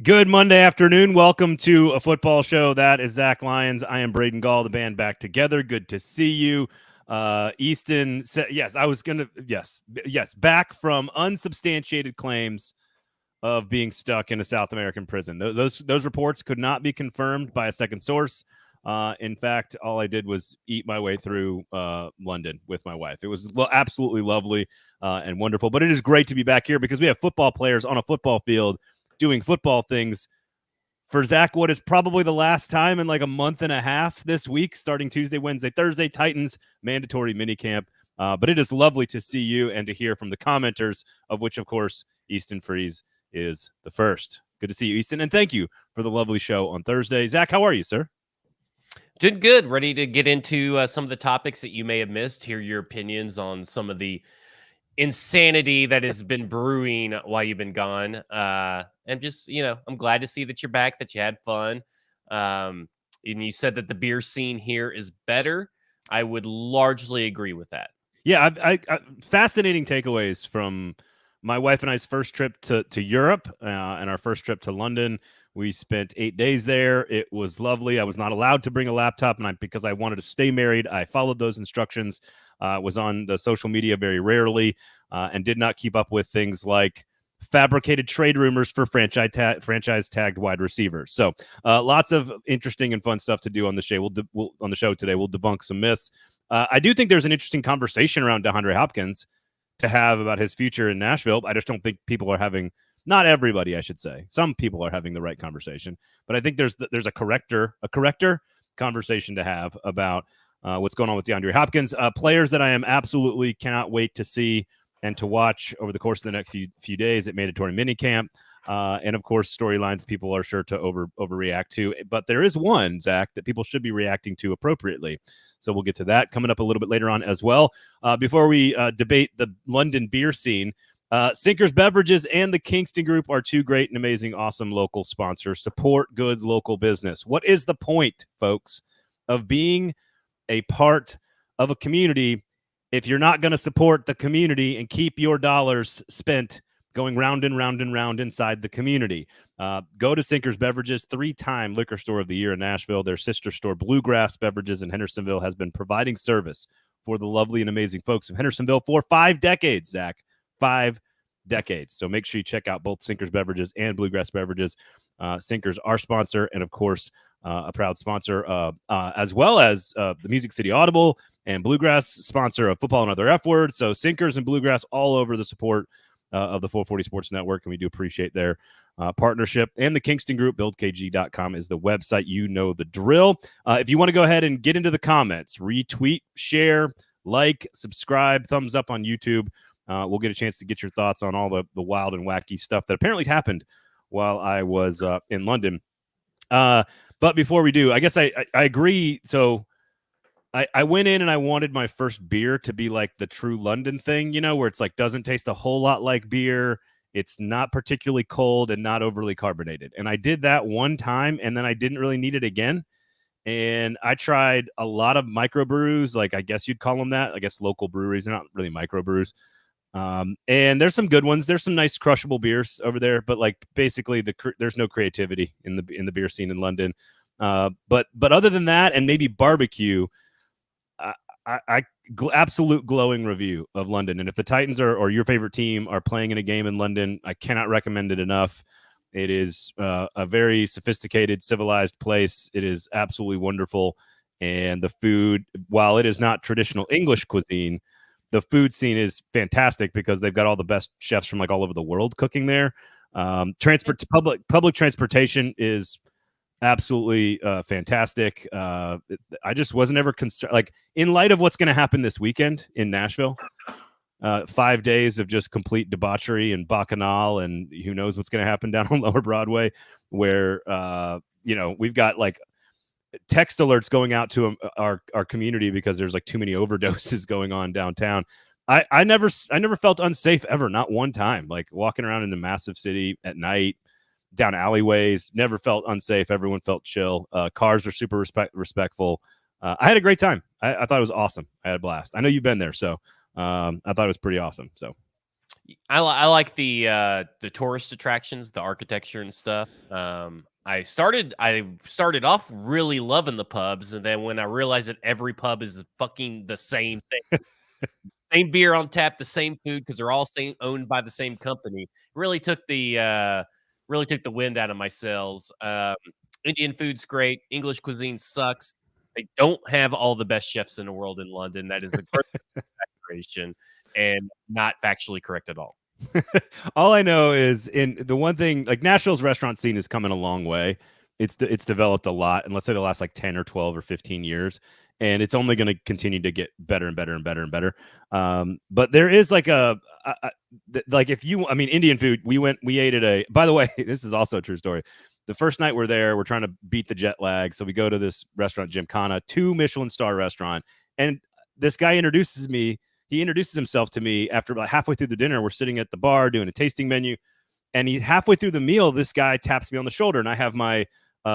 Good Monday afternoon. Welcome to a football show. That is Zach Lyons. I am Braden Gall, the band back together. Good to see you. Easton said, yes, back from unsubstantiated claims of being stuck in a South American prison. Those reports could not be confirmed by a second source. In fact, all I did was eat my way through London with my wife. It was absolutely lovely and wonderful. But it is great to be back here because we have football players on a football field doing football things. For Zach, what is probably the last time in like a month and a half this week, starting Tuesday, Wednesday, Thursday, Titans mandatory minicamp. But it is lovely to see you and to hear from the commenters, of which, of course, Easton Freeze is the first. Good to see you, Easton, and thank you for the lovely show on Thursday. Zach, how are you, sir? Doing good. Ready to get into some of the topics that you may have missed, hear your opinions on some of the insanity that has been brewing while you've been gone. And just, I'm glad to see that you're back, that you had fun. And you said that the beer scene here is better. I would largely agree with that. Yeah, I fascinating takeaways from my wife and I's first trip to Europe and our first trip to London. We spent 8 days there. It was lovely. I was not allowed to bring a laptop, and because I wanted to stay married, I followed those instructions. Was on the social media very rarely and did not keep up with things like fabricated trade rumors for franchise tagged wide receivers. So lots of interesting and fun stuff to do on the show. On the show today, we'll debunk some myths. I do think there's an interesting conversation around DeAndre Hopkins to have about his future in Nashville. I just don't think people are having, not everybody, I should say. Some people are having the right conversation, but I think there's a corrector conversation to have about what's going on with DeAndre Hopkins. Players that I am absolutely cannot wait to see and to watch over the course of the next few days at mandatory minicamp. And, of course, storylines people are sure to overreact to. But there is one, Zach, that people should be reacting to appropriately. So we'll get to that coming up a little bit later on as well. Before we debate the London beer scene, Sinkers Beverages and the Kingston Group are two great and amazing, awesome local sponsors. Support good local business. What is the point, folks, of being a part of a community if you're not going to support the community and keep your dollars spent going round and round and round inside the community? Go to Sinkers Beverages, 3-time Liquor Store of the Year in Nashville. Their sister store, Bluegrass Beverages in Hendersonville, has been providing service for the lovely and amazing folks of Hendersonville for 5 decades, Zach. 5 decades. So make sure you check out both Sinkers Beverages and Bluegrass Beverages. Sinkers, our sponsor, and of course, a proud sponsor, as well as the Music City Audible and Bluegrass, sponsor of Football and Other F Words. So Sinkers and Bluegrass all over the support of the 440 Sports Network, and we do appreciate their partnership. And the Kingston Group, buildkg.com is the website. You know the drill. If you want to go ahead and get into the comments, retweet, share, like, subscribe, thumbs up on YouTube. We'll get a chance to get your thoughts on all the wild and wacky stuff that apparently happened while I was in London. But before we do, I guess I agree. So I went in and I wanted my first beer to be like the true London thing, where it's like doesn't taste a whole lot like beer. It's not particularly cold and not overly carbonated. And I did that one time, and then I didn't really need it again. And I tried a lot of microbrews, like I guess you'd call them that. I guess local breweries. They're not really microbrews. And there's some good ones. There's some nice crushable beers over there, but like basically there's no creativity in the beer scene in London. But other than that, and maybe barbecue, absolute glowing review of London. And if the Titans or your favorite team are playing in a game in London, I cannot recommend it enough. It is a very sophisticated, civilized place. It is absolutely wonderful. And the food, while it is not traditional English cuisine, the food scene is fantastic because they've got all the best chefs from like all over the world cooking there. Public transportation is absolutely fantastic. I just wasn't ever concerned. Like in light of what's going to happen this weekend in Nashville, 5 days of just complete debauchery and bacchanal, and who knows what's going to happen down on Lower Broadway, where we've got like text alerts going out to our community because there's like too many overdoses going on downtown. I never felt unsafe ever, not one time. Like walking around in the massive city at night, down alleyways, never felt unsafe. Everyone felt chill. Cars are super respectful. I had a great time. I thought it was awesome. I had a blast. I know you've been there, so I thought it was pretty awesome. So I like the tourist attractions, the architecture and stuff. I started off really loving the pubs, and then when I realized that every pub is fucking the same thing, same beer on tap, the same food because they're all owned by the same company, really took the wind out of my sails. Indian food's great. English cuisine sucks. They don't have all the best chefs in the world in London. That is a great exaggeration and not factually correct at all. All I know is in the one thing, like Nashville's restaurant scene has come in a long way. It's developed a lot, and let's say the last like 10 or 12 or 15 years, and it's only going to continue to get better and better and better and better. But there is like like if you, I mean, Indian food. We ate at a. By the way, this is also a true story. The first night we're there, we're trying to beat the jet lag, so we go to this restaurant, Gymkhana, 2 Michelin star restaurant, and this guy introduces me. He introduces himself to me after about halfway through the dinner. We're sitting at the bar doing a tasting menu, and he halfway through the meal, this guy taps me on the shoulder, and I have my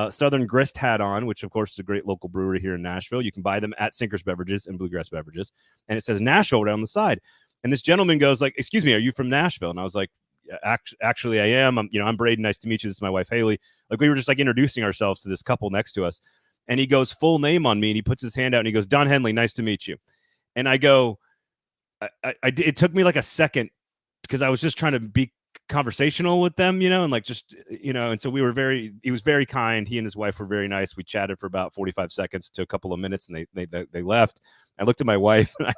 Southern Grist hat on, which of course is a great local brewery here in Nashville. You can buy them at Sinkers Beverages and Bluegrass Beverages, and it says Nashville down the side. And this gentleman goes like, "Excuse me, are you from Nashville?" And I was like, "Actually, I am. I'm Braden. Nice to meet you. This is my wife Haley." Like we were just like introducing ourselves to this couple next to us, and he goes full name on me, and he puts his hand out, and he goes, "Don Henley, nice to meet you." And I go. It took me like a second because I was just trying to be conversational with them, and like just, and so he was very kind. He and his wife were very nice. We chatted for about 45 seconds to a couple of minutes, and they left. I looked at my wife and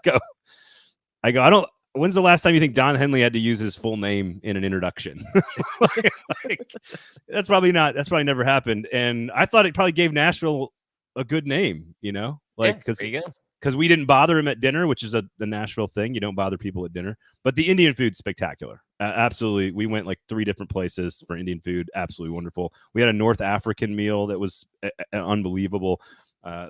when's the last time you think Don Henley had to use his full name in an introduction? That's probably never happened. And I thought it probably gave Nashville a good name, because we didn't bother him at dinner, which is the Nashville thing. You don't bother people at dinner. But the Indian food's spectacular. Absolutely. We went like 3 different places for Indian food. Absolutely wonderful. We had a North African meal that was unbelievable.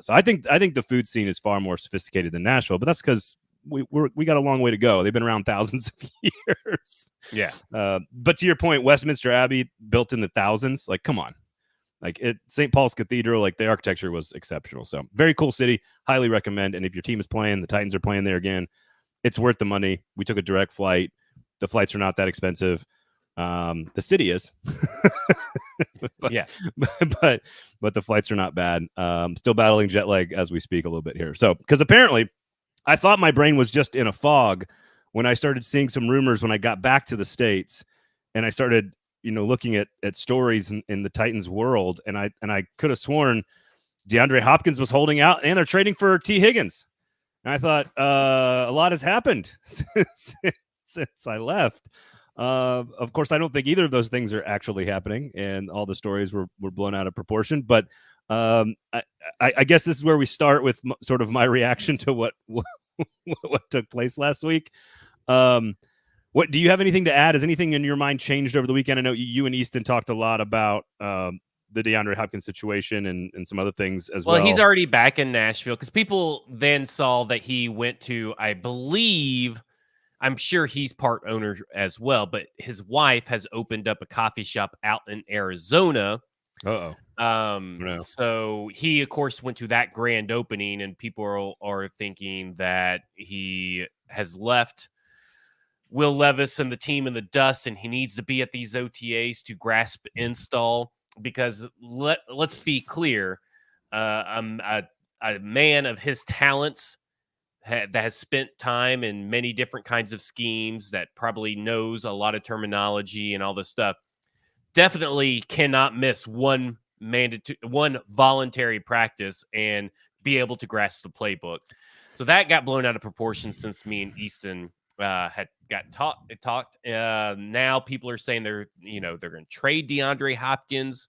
So I think the food scene is far more sophisticated than Nashville, but that's because we got a long way to go. They've been around thousands of years. Yeah. But to your point, Westminster Abbey built in the thousands. Like, come on. Like St. Paul's Cathedral, like the architecture was exceptional. So very cool city. Highly recommend. And if your team is playing, the Titans are playing there again, it's worth the money. We took a direct flight. The flights are not that expensive. The city is. Yeah. But the flights are not bad. Still battling jet lag as we speak a little bit here. So because apparently I thought my brain was just in a fog when I started seeing some rumors when I got back to the States and I started looking at stories in the Titans world, and I could have sworn DeAndre Hopkins was holding out, and they're trading for Tee Higgins. And I thought a lot has happened since I left. Of course, I don't think either of those things are actually happening, and all the stories were blown out of proportion. But I guess this is where we start with sort of my reaction to what took place last week. What do you have anything to add? Has anything in your mind changed over the weekend? I know you and Easton talked a lot about the DeAndre Hopkins situation and some other things as well. Well, he's already back in Nashville because people then saw that he went to, I believe, I'm sure he's part owner as well, but his wife has opened up a coffee shop out in Arizona. No. So he, of course, went to that grand opening, and people are thinking that he has left Will Levis and the team in the dust, and he needs to be at these OTAs to grasp install. Because let's be clear, a man of his talents that has spent time in many different kinds of schemes, that probably knows a lot of terminology and all this stuff, definitely cannot miss one voluntary practice and be able to grasp the playbook. So that got blown out of proportion since me and Easton had got talked. Now people are saying they're going to trade DeAndre Hopkins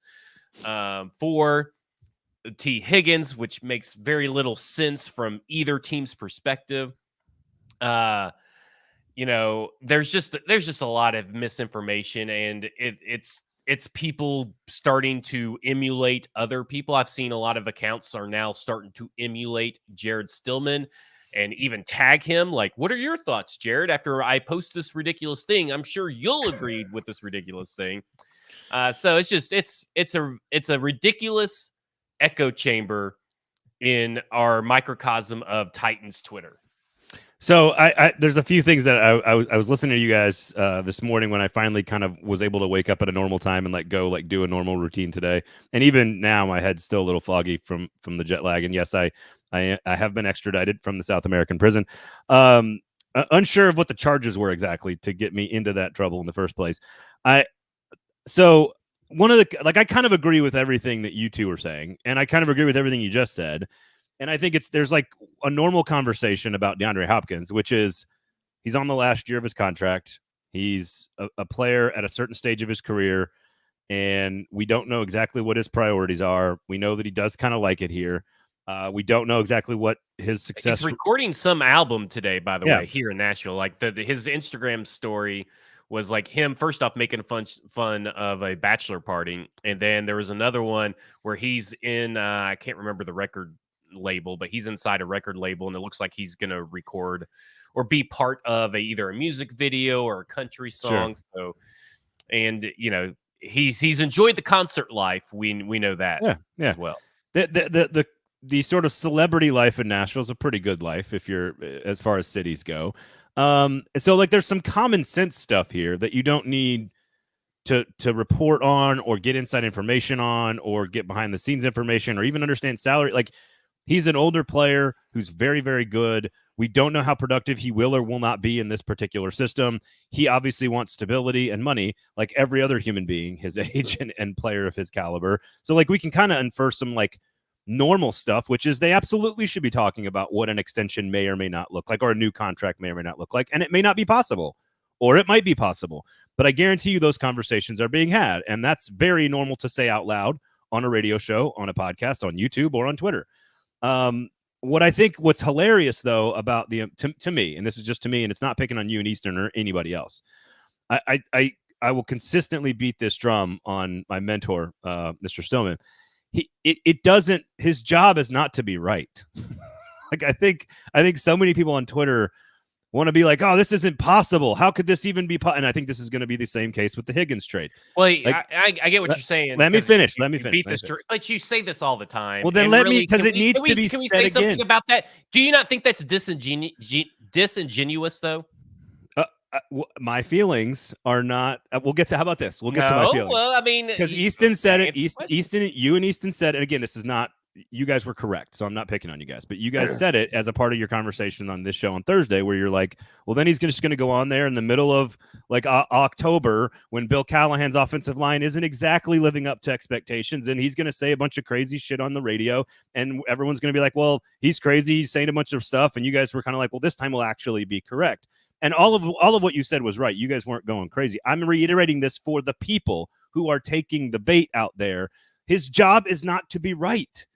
for Tee Higgins, which makes very little sense from either team's perspective. There's just a lot of misinformation, and it's people starting to emulate other people. I've seen a lot of accounts are now starting to emulate Jared Stillman and even tag him. Like, what are your thoughts, Jared? After I post this ridiculous thing, I'm sure you'll agree with this ridiculous thing. So it's a ridiculous echo chamber in our microcosm of Titans Twitter. So there's a few things that I was listening to you guys this morning when I finally kind of was able to wake up at a normal time and go do a normal routine today. And even now, my head's still a little foggy from the jet lag. And yes, I have been extradited from the South American prison. Unsure of what the charges were exactly to get me into that trouble in the first place. So one of the I kind of agree with everything that you two are saying, and I kind of agree with everything you just said. And I think there's like a normal conversation about DeAndre Hopkins, which is he's on the last year of his contract. He's a player at a certain stage of his career, and we don't know exactly what his priorities are. We know that he does kind of like it here. We don't know exactly what his success. He's recording some album today, by the way, here in Nashville. Like his Instagram story was like him first off making fun of a bachelor party, and then there was another one where he's in I can't remember the record label, but he's inside a record label, and it looks like he's gonna record or be part of either a music video or a country song. Sure. So, and he's enjoyed the concert life. We know that as well. The sort of celebrity life in Nashville is a pretty good life if you're as far as cities go. So like there's some common sense stuff here that you don't need to report on or get inside information on or get behind the scenes information or even understand salary. Like he's an older player who's very, very good. We don't know how productive he will or will not be in this particular system. He obviously wants stability and money like every other human being his age and player of his caliber. So like we can kind of infer some like normal stuff, which is they absolutely should be talking about what an extension may or may not look like or a new contract may or may not look like. And it may not be possible or it might be possible. But I guarantee you those conversations are being had. And that's very normal to say out loud on a radio show, on a podcast, on YouTube, or on Twitter. What's hilarious though about to me, and this is just to me, and it's not picking on you and Easton or anybody else. I will consistently beat this drum on my mentor, Mr. Stillman. His job is not to be right. Like I think so many people on Twitter want to be like, oh, this isn't possible. How could this even be possible? And I think this is going to be the same case with the Higgins trade. Well, like, I get what you're saying. Let me finish. But you say this all the time. Well, then because it needs to be said again. Can we say something about that? Do you not think that's disingenuous though? My feelings are not. We'll get to. How about this? We'll get to my feelings. Well, I mean, because Easton said it. Easton, you and Easton said, and again, this is not. You guys were correct, so I'm not picking on you guys, but you guys said it as a part of your conversation on this show on Thursday, where you're like, well, then he's just going to go on there in the middle of like October when Bill Callahan's offensive line isn't exactly living up to expectations, and he's going to say a bunch of crazy shit on the radio, and everyone's going to be like, well, he's crazy, he's saying a bunch of stuff, and you guys were kind of like, well, this time will actually be correct. And all of what you said was right. You guys weren't going crazy. I'm reiterating this for the people who are taking the bait out there. His job is not to be right.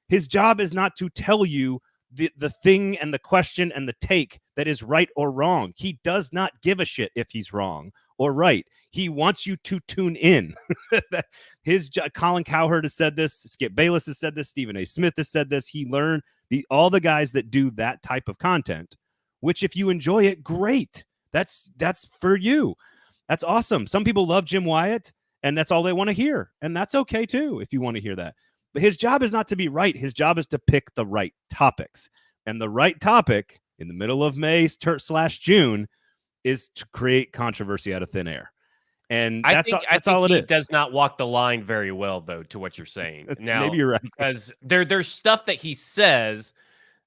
His job is not to tell you the thing and the question and the take that is right or wrong. He does not give a shit if he's wrong or right. He wants you to tune in. Colin Cowherd has said this. Skip Bayless has said this. Stephen A. Smith has said this. He learned all the guys that do that type of content, which if you enjoy it, great. That's for you. That's awesome. Some people love Jim Wyatt, and that's all they want to hear. And that's okay, too, if you want to hear that. But his job is not to be right. His job is to pick the right topics. And the right topic in the middle of May/June is to create controversy out of thin air. And that's all it is. He does not walk the line very well, though, to what you're saying. Now, maybe you're right. Because there's stuff that he says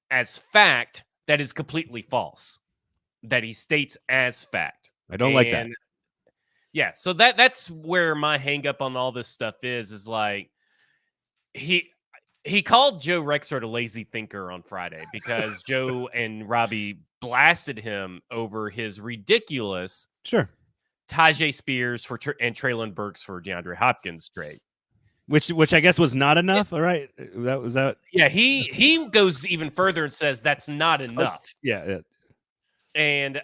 as fact that is completely false, that he states as fact. I don't like that. Yeah, so that's where my hang up on all this stuff is like, he called Joe Rexrode a lazy thinker on Friday because Joe and Robbie blasted him over his ridiculous Tajay Spears and Treylon Burks for DeAndre Hopkins trade. Which I guess was not enough. All right. That was that. Yeah, he goes even further and says that's not enough. Yeah. And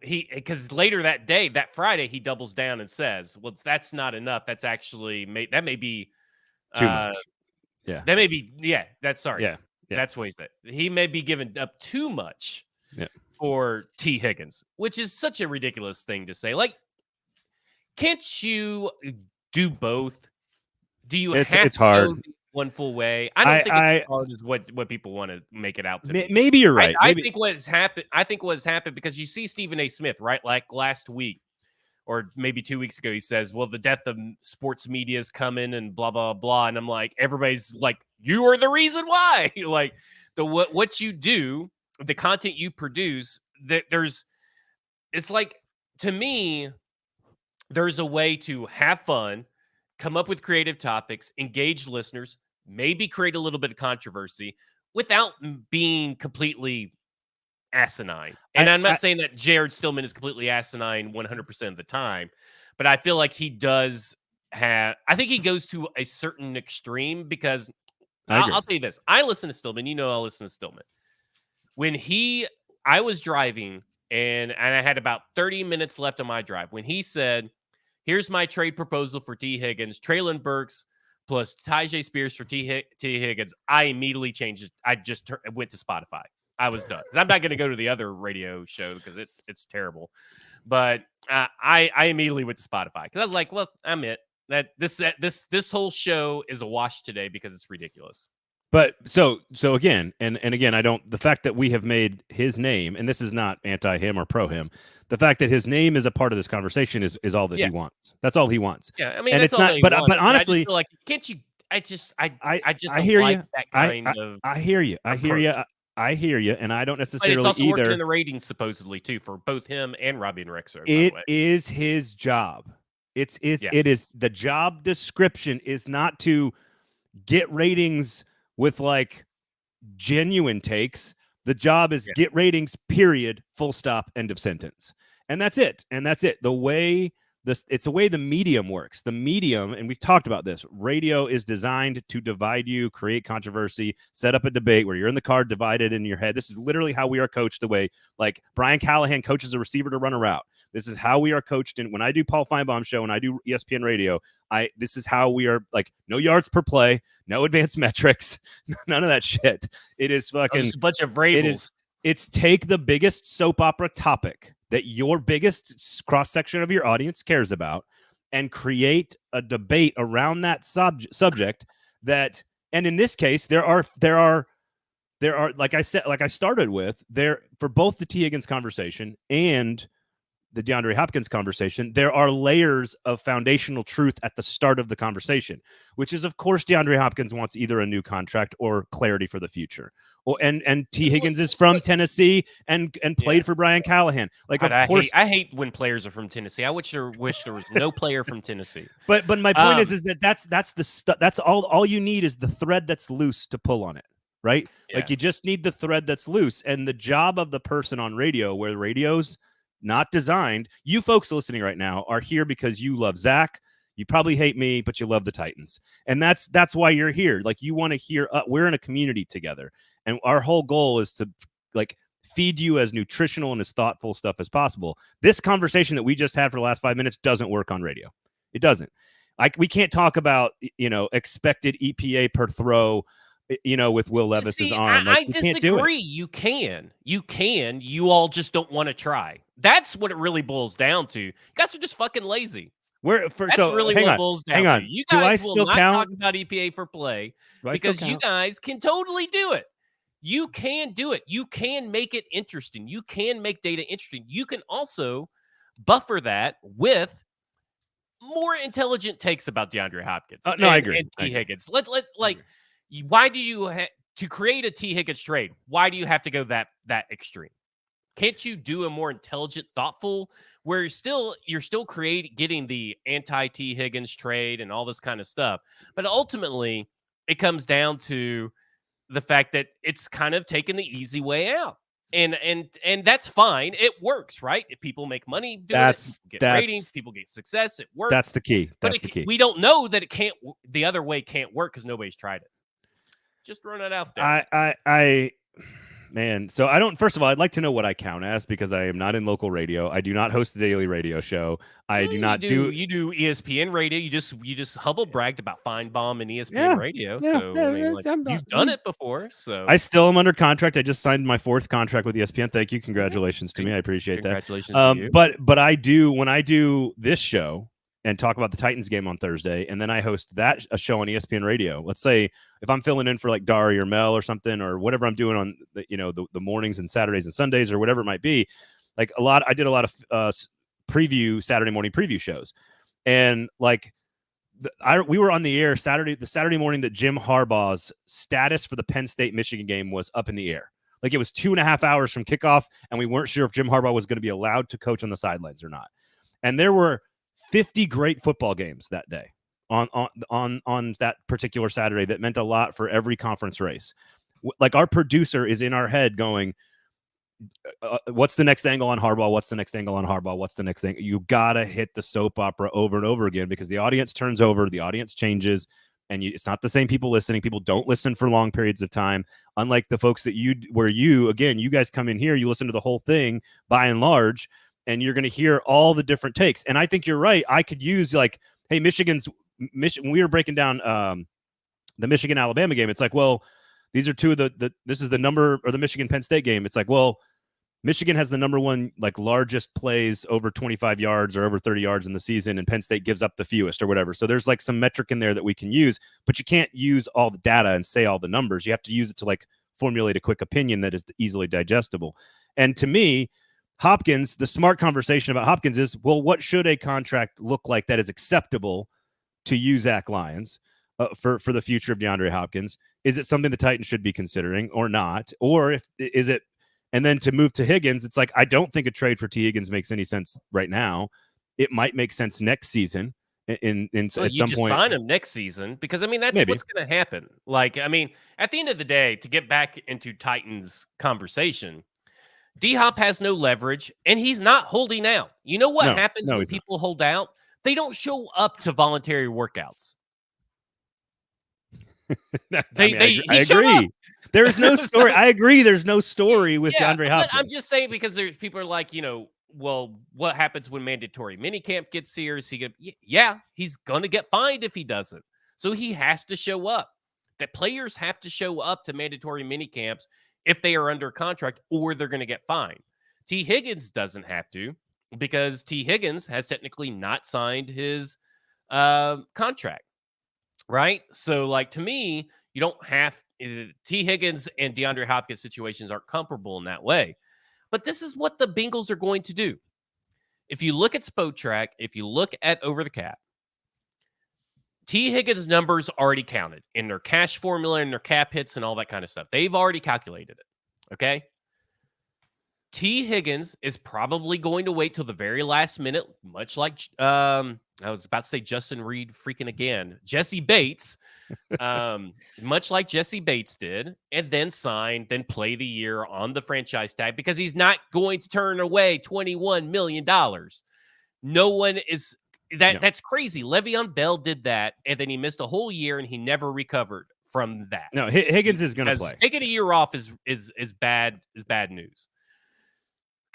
because later that day, that Friday, he doubles down and says, well, that's not enough. That's actually that may be too much. Yeah. That may be, that's sorry. Yeah. That's what he said. He may be giving up too much for Tee Higgins, which is such a ridiculous thing to say. Like, can't you do both? Do you it's hard. one full way. I don't think it's as hard as what people want to make it out to be. Maybe you're right. I think what has happened because you see Stephen A. Smith, right? Like last week or maybe 2 weeks ago, he says, well, the death of sports media is coming and blah, blah, blah. And I'm like, everybody's like, you are the reason why. Like what you do, the content you produce, it's like, to me, there's a way to have fun, come up with creative topics, engage listeners, maybe create a little bit of controversy without being completely asinine. And I'm not saying that Jared Stillman is completely asinine 100% of the time, but I feel like he does I think he goes to a certain extreme because I'll tell you this. I listen to Stillman. I'll listen to Stillman. When I was driving and I had about 30 minutes left on my drive when he said, here's my trade proposal for Tee Higgins, Treylon Burks plus Tyjae Spears for Tee Higgins. I immediately changed it. I just went to Spotify. I was done. I'm not going to go to the other radio show because it's terrible. But I immediately went to Spotify because I was like, well, I'm it. That this whole show is a wash today because it's ridiculous. But so again, and again, the fact that we have made his name, and this is not anti him or pro him, the fact that his name is a part of this conversation is all that he wants. That's all he wants. Yeah, I mean, and that's it's all not. But honestly, I just feel like can't you? I just don't hear like you. that kind of. I hear you. I hear you, and I don't necessarily but it's also either. Working in the ratings supposedly too for both him and Robbie and Rexo. It is his job. It is the job description is not to get ratings with like genuine takes. The job is get ratings, period, full stop, end of sentence. And that's it. It's the way the medium works. The medium, and we've talked about this, radio is designed to divide you, create controversy, set up a debate where you're in the car divided in your head. This is literally how we are coached the way like Brian Callahan coaches a receiver to run a route. This is how we are coached. And when I do Paul Feinbaum show and I do ESPN radio, this is how we are, like, no yards per play, no advanced metrics, none of that shit. It is fucking just a bunch of rabbles. It's take the biggest soap opera topic that your biggest cross-section of your audience cares about and create a debate around that subject that, and in this case, there are, like I said, like I started with, there for both the Tee Higgins conversation and the DeAndre Hopkins conversation, there are layers of foundational truth at the start of the conversation, which is, of course, DeAndre Hopkins wants either a new contract or clarity for the future. And Tee Higgins is from Tennessee and played for Brian Callahan. Like, of course, I hate when players are from Tennessee. I wish there was no player from Tennessee. But my point is that that's the stuff. That's all you need is the thread that's loose to pull on it, right? Yeah. Like, you just need the thread that's loose. And the job of the person on radio, where the radio's not designed, you folks listening right now are here because you love Zach. You probably hate me, but you love the Titans. And that's why you're here. Like, you want to hear, we're in a community together. And our whole goal is to, like, feed you as nutritional and as thoughtful stuff as possible. This conversation that we just had for the last 5 minutes doesn't work on radio. It doesn't. We can't talk about, expected EPA per throw, with Will Levis's arm. I disagree. You can. You all just don't want to try. That's what it really boils down to. You guys are just fucking lazy. That's really what it boils down to. You guys will not talk about EPA for play because you guys can totally do it. You can do it. You can make it interesting. You can make data interesting. You can also buffer that with more intelligent takes about DeAndre Hopkins. I agree. And Tee Higgins. Why do you to create a Tee Higgins trade? Why do you have to go that extreme? Can't you do a more intelligent, thoughtful, where you're still getting the anti-Tee Higgins trade and all this kind of stuff? But ultimately, it comes down to the fact that it's kind of taking the easy way out. And that's fine. It works, right? If people make money doing it, people get ratings, people get success, it works. That's the key. That's the key. We don't know that it can't, the other way can't work because nobody's tried it. Just run it out there. Man, so I don't. First of all, I'd like to know what I count as because I am not in local radio. I do not host a daily radio show. You do ESPN radio. You just humble bragged about Feinbaum and ESPN radio. You've done it before. So I still am under contract. I just signed my 4th contract with ESPN. Thank you. Congratulations to me. I appreciate that. Congratulations to you. But I do, when I do this show, and talk about the Titans game on Thursday, and then I host a show on ESPN Radio. Let's say if I'm filling in for like Dari or Mel or something, or whatever I'm doing on the mornings and Saturdays and Sundays or whatever it might be. Like I did a lot of Saturday morning preview shows, and like we were on the air the Saturday morning that Jim Harbaugh's status for the Penn State Michigan game was up in the air. Like it was 2.5 hours from kickoff, and we weren't sure if Jim Harbaugh was going to be allowed to coach on the sidelines or not. And there were 50 great football games that day on that particular Saturday that meant a lot for every conference race. Like our producer is in our head going, what's the next angle on Harbaugh? What's the next angle on Harbaugh? What's the next thing? You got to hit the soap opera over and over again because the audience turns over, the audience changes, and it's not the same people listening. People don't listen for long periods of time. Unlike the folks that you guys come in here, you listen to the whole thing by and large, and you're going to hear all the different takes. And I think you're right. I could use like, hey, Michigan, we were breaking down the Michigan-Alabama game. It's like, well, these are two of this is the number, or the Michigan-Penn State game. It's like, well, Michigan has the number one, like largest plays over 25 yards or over 30 yards in the season, and Penn State gives up the fewest or whatever. So there's like some metric in there that we can use, but you can't use all the data and say all the numbers. You have to use it to like formulate a quick opinion that is easily digestible. And to me, Hopkins, the smart conversation about Hopkins is, well, what should a contract look like that is acceptable to you, Zach Lyons, for the future of DeAndre Hopkins? Is it something the Titans should be considering or not? Or is it? And then to move to Higgins, it's like, I don't think a trade for Tee Higgins makes any sense right now. It might make sense next season. At some point, sign him next season because that's maybe what's going to happen. Like, at the end of the day, to get back into Titans conversation, D-Hop has no leverage and he's not holding out. You know what happens when people hold out? They don't show up to voluntary workouts. I agree. There's no story. I agree. There's no story with DeAndre Hopkins. I'm just saying because there's people are like, well, what happens when mandatory minicamp gets here? Is he he's going to get fined if he doesn't. So he has to show up. That players have to show up to mandatory minicamps if they are under contract or they're going to get fined. Tee Higgins doesn't have to because Tee Higgins has technically not signed his contract. Right? So, like, to me, you don't have Tee Higgins and DeAndre Hopkins situations aren't comparable in that way. But this is what the Bengals are going to do. If you look at Spotrac, if you look at Over the Cap, Tee Higgins' numbers already counted in their cash formula and their cap hits and all that kind of stuff. They've already calculated it. Okay? Tee Higgins is probably going to wait till the very last minute, much like I was about to say Justin Reed freaking again. Jesse Bates, much like Jesse Bates did, and then sign, then play the year on the franchise tag because he's not going to turn away $21 million. No one is that. That's crazy. Le'Veon Bell did that, and then he missed a whole year, and he never recovered from that. No, Higgins is going to play. Taking a year off is bad news.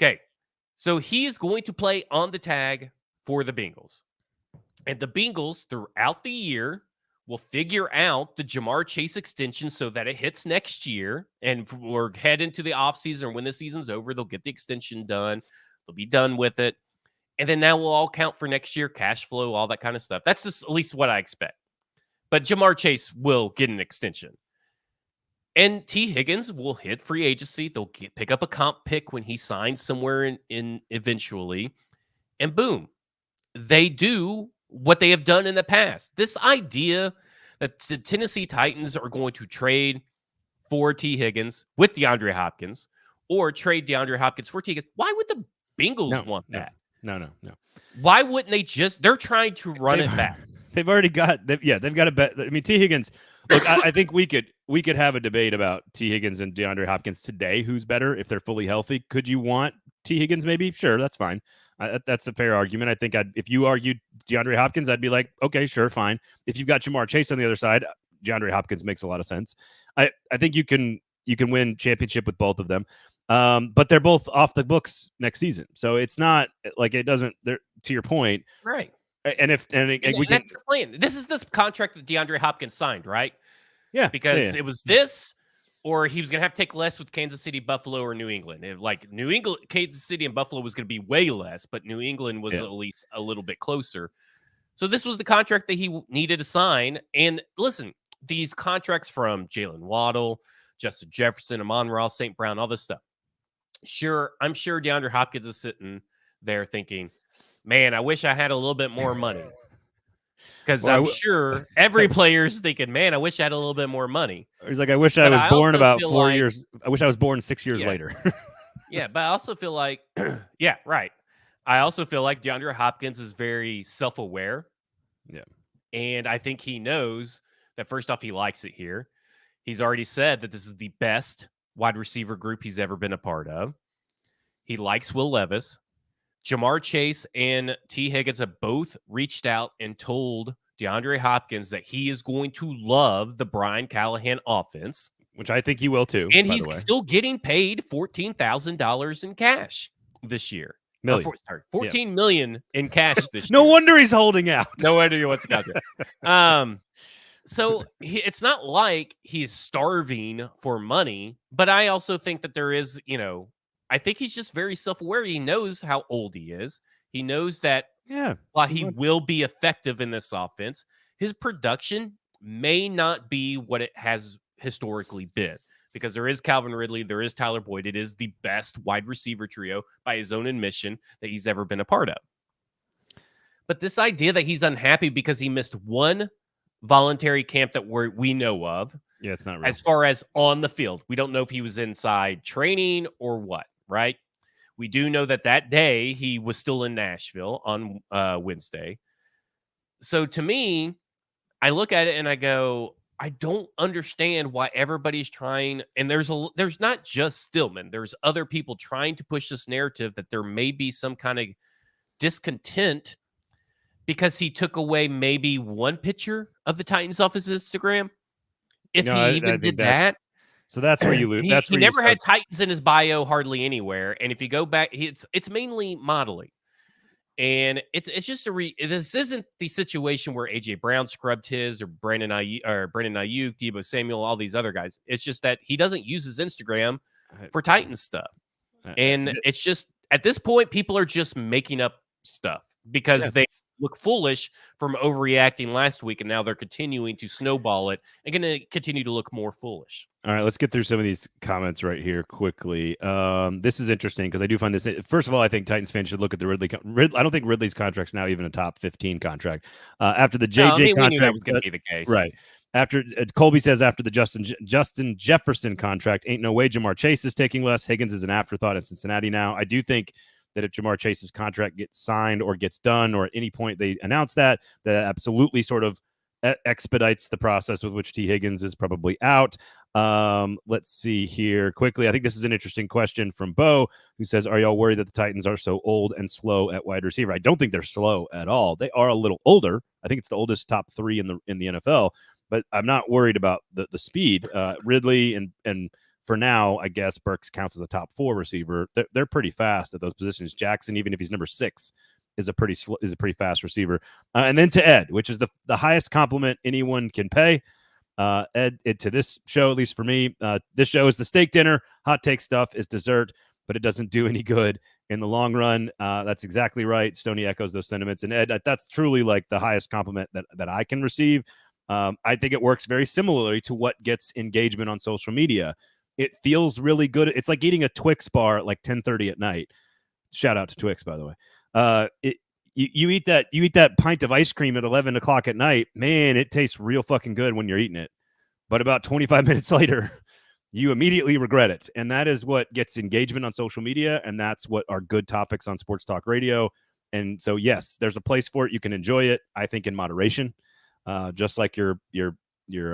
Okay, so he is going to play on the tag for the Bengals. And the Bengals, throughout the year, will figure out the Jamar Chase extension so that it hits next year. And we'll head into the offseason, or when the season's over, they'll get the extension done. They'll be done with it. And then that will all count for next year, cash flow, all that kind of stuff. That's just at least what I expect. But Jamar Chase will get an extension. And Tee Higgins will hit free agency. They'll pick up a comp pick when he signs somewhere in eventually. And boom, they do what they have done in the past. This idea that the Tennessee Titans are going to trade for Tee Higgins with DeAndre Hopkins or trade DeAndre Hopkins for Tee Higgins. Why would the Bengals want that? No. Why wouldn't they they're trying to run it back. They've already got, they've got a bet. I mean, Tee Higgins, look, I think we could have a debate about Tee Higgins and DeAndre Hopkins today. Who's better if they're fully healthy? Could you want Tee Higgins? Maybe, sure, that's fine. That's a fair argument. I think if you argued DeAndre Hopkins, I'd be like, okay, sure, fine. If you've got Jamar Chase on the other side, DeAndre Hopkins makes a lot of sense. I think you can win championship with both of them. But they're both off the books next season, so it's not like it doesn't. To your point, right? And that's the plan. This is this contract that DeAndre Hopkins signed, right? Yeah, because it was this, or he was going to have to take less with Kansas City, Buffalo, or New England. New England, Kansas City, and Buffalo was going to be way less, but New England was at least a little bit closer. So this was the contract that he needed to sign. And listen, these contracts from Jalen Waddle, Justin Jefferson, Amon-Ra, St. Brown, all this stuff. Sure, I'm sure DeAndre Hopkins is sitting there thinking, man, I wish I had a little bit more money. Because I'm sure every player's thinking, man, I wish I had a little bit more money. He's like, I wish I was born about 4 years. I wish I was born 6 years later. Yeah, but I also feel like, yeah, right. I also feel like DeAndre Hopkins is very self-aware. Yeah. And I think he knows that, first off, he likes it here. He's already said that this is the best wide receiver group he's ever been a part of. He likes Will Levis. Jamar Chase and Tee Higgins have both reached out and told DeAndre Hopkins that he is going to love the Brian Callahan offense. Which I think he will too. And he's still getting paid $14,000 in cash this year. $14 million in cash this year. No wonder he's holding out. No wonder he wants to contract. So it's not like he's starving for money, but I also think that there is, I think he's just very self-aware. He knows how old he is. He knows that while he will be effective in this offense, his production may not be what it has historically been, because there is Calvin Ridley, there is Tyler Boyd. It is the best wide receiver trio by his own admission that he's ever been a part of. But this idea that he's unhappy because he missed one voluntary camp that we know of. Yeah, it's not real. As far as on the field, we don't know if he was inside training or what, right? We do know that day he was still in Nashville on Wednesday. So to me, I look at it and I go, I don't understand why everybody's trying. And there's not just Stillman. There's other people trying to push this narrative that there may be some kind of discontent because he took away maybe one picture of the Titans off his Instagram. If he even did that. So that's where you lose. He never had Titans in his bio hardly anywhere. And if you go back, it's mainly modeling. And it's just this isn't the situation where AJ Brown scrubbed his, or Brandon Ayuk, Deebo Samuel, all these other guys. It's just that he doesn't use his Instagram for Titans stuff. And it's just, at this point, people are just making up stuff because they look foolish from overreacting last week, and now they're continuing to snowball it and going to continue to look more foolish. All right, let's get through some of these comments right here quickly. This is interesting because I do find this. First of all, I think Titans fans should look at the Ridley. I don't think Ridley's contract's now even a top 15 contract. After the JJ contract, we knew that was going to be the case, right? After Colby says after the Justin Jefferson contract, ain't no way Jamar Chase is taking less. Higgins is an afterthought in Cincinnati now. I do think that if Jamar Chase's contract gets signed or gets done, or at any point they announce that absolutely sort of expedites the process with which Tee Higgins is probably out. Let's see here quickly. I think this is an interesting question from Bo, who says, are y'all worried that the Titans are so old and slow at wide receiver? I don't think they're slow at all. They are a little older. I think it's the oldest top three in the NFL, but I'm not worried about the speed. Ridley and for now, I guess Burks counts as a top 4 receiver. They're pretty fast at those positions. Jackson, even if he's number 6, is a pretty fast receiver. And then to Ed, which is the highest compliment anyone can pay. Ed, to this show, at least for me, this show is the steak dinner. Hot take stuff is dessert, but it doesn't do any good in the long run. That's exactly right. Stoney echoes those sentiments. And Ed, that's truly like the highest compliment that I can receive. I think it works very similarly to what gets engagement on social media. It feels really good. It's like eating a Twix bar at like 10:30 at night. Shout out to Twix, by the way. You eat that pint of ice cream at 11 o'clock at night. Man, it tastes real fucking good when you're eating it. But about 25 minutes later, you immediately regret it. And that is what gets engagement on social media. And that's what are good topics on Sports Talk Radio. And so, yes, there's a place for it. You can enjoy it, I think, in moderation, just like your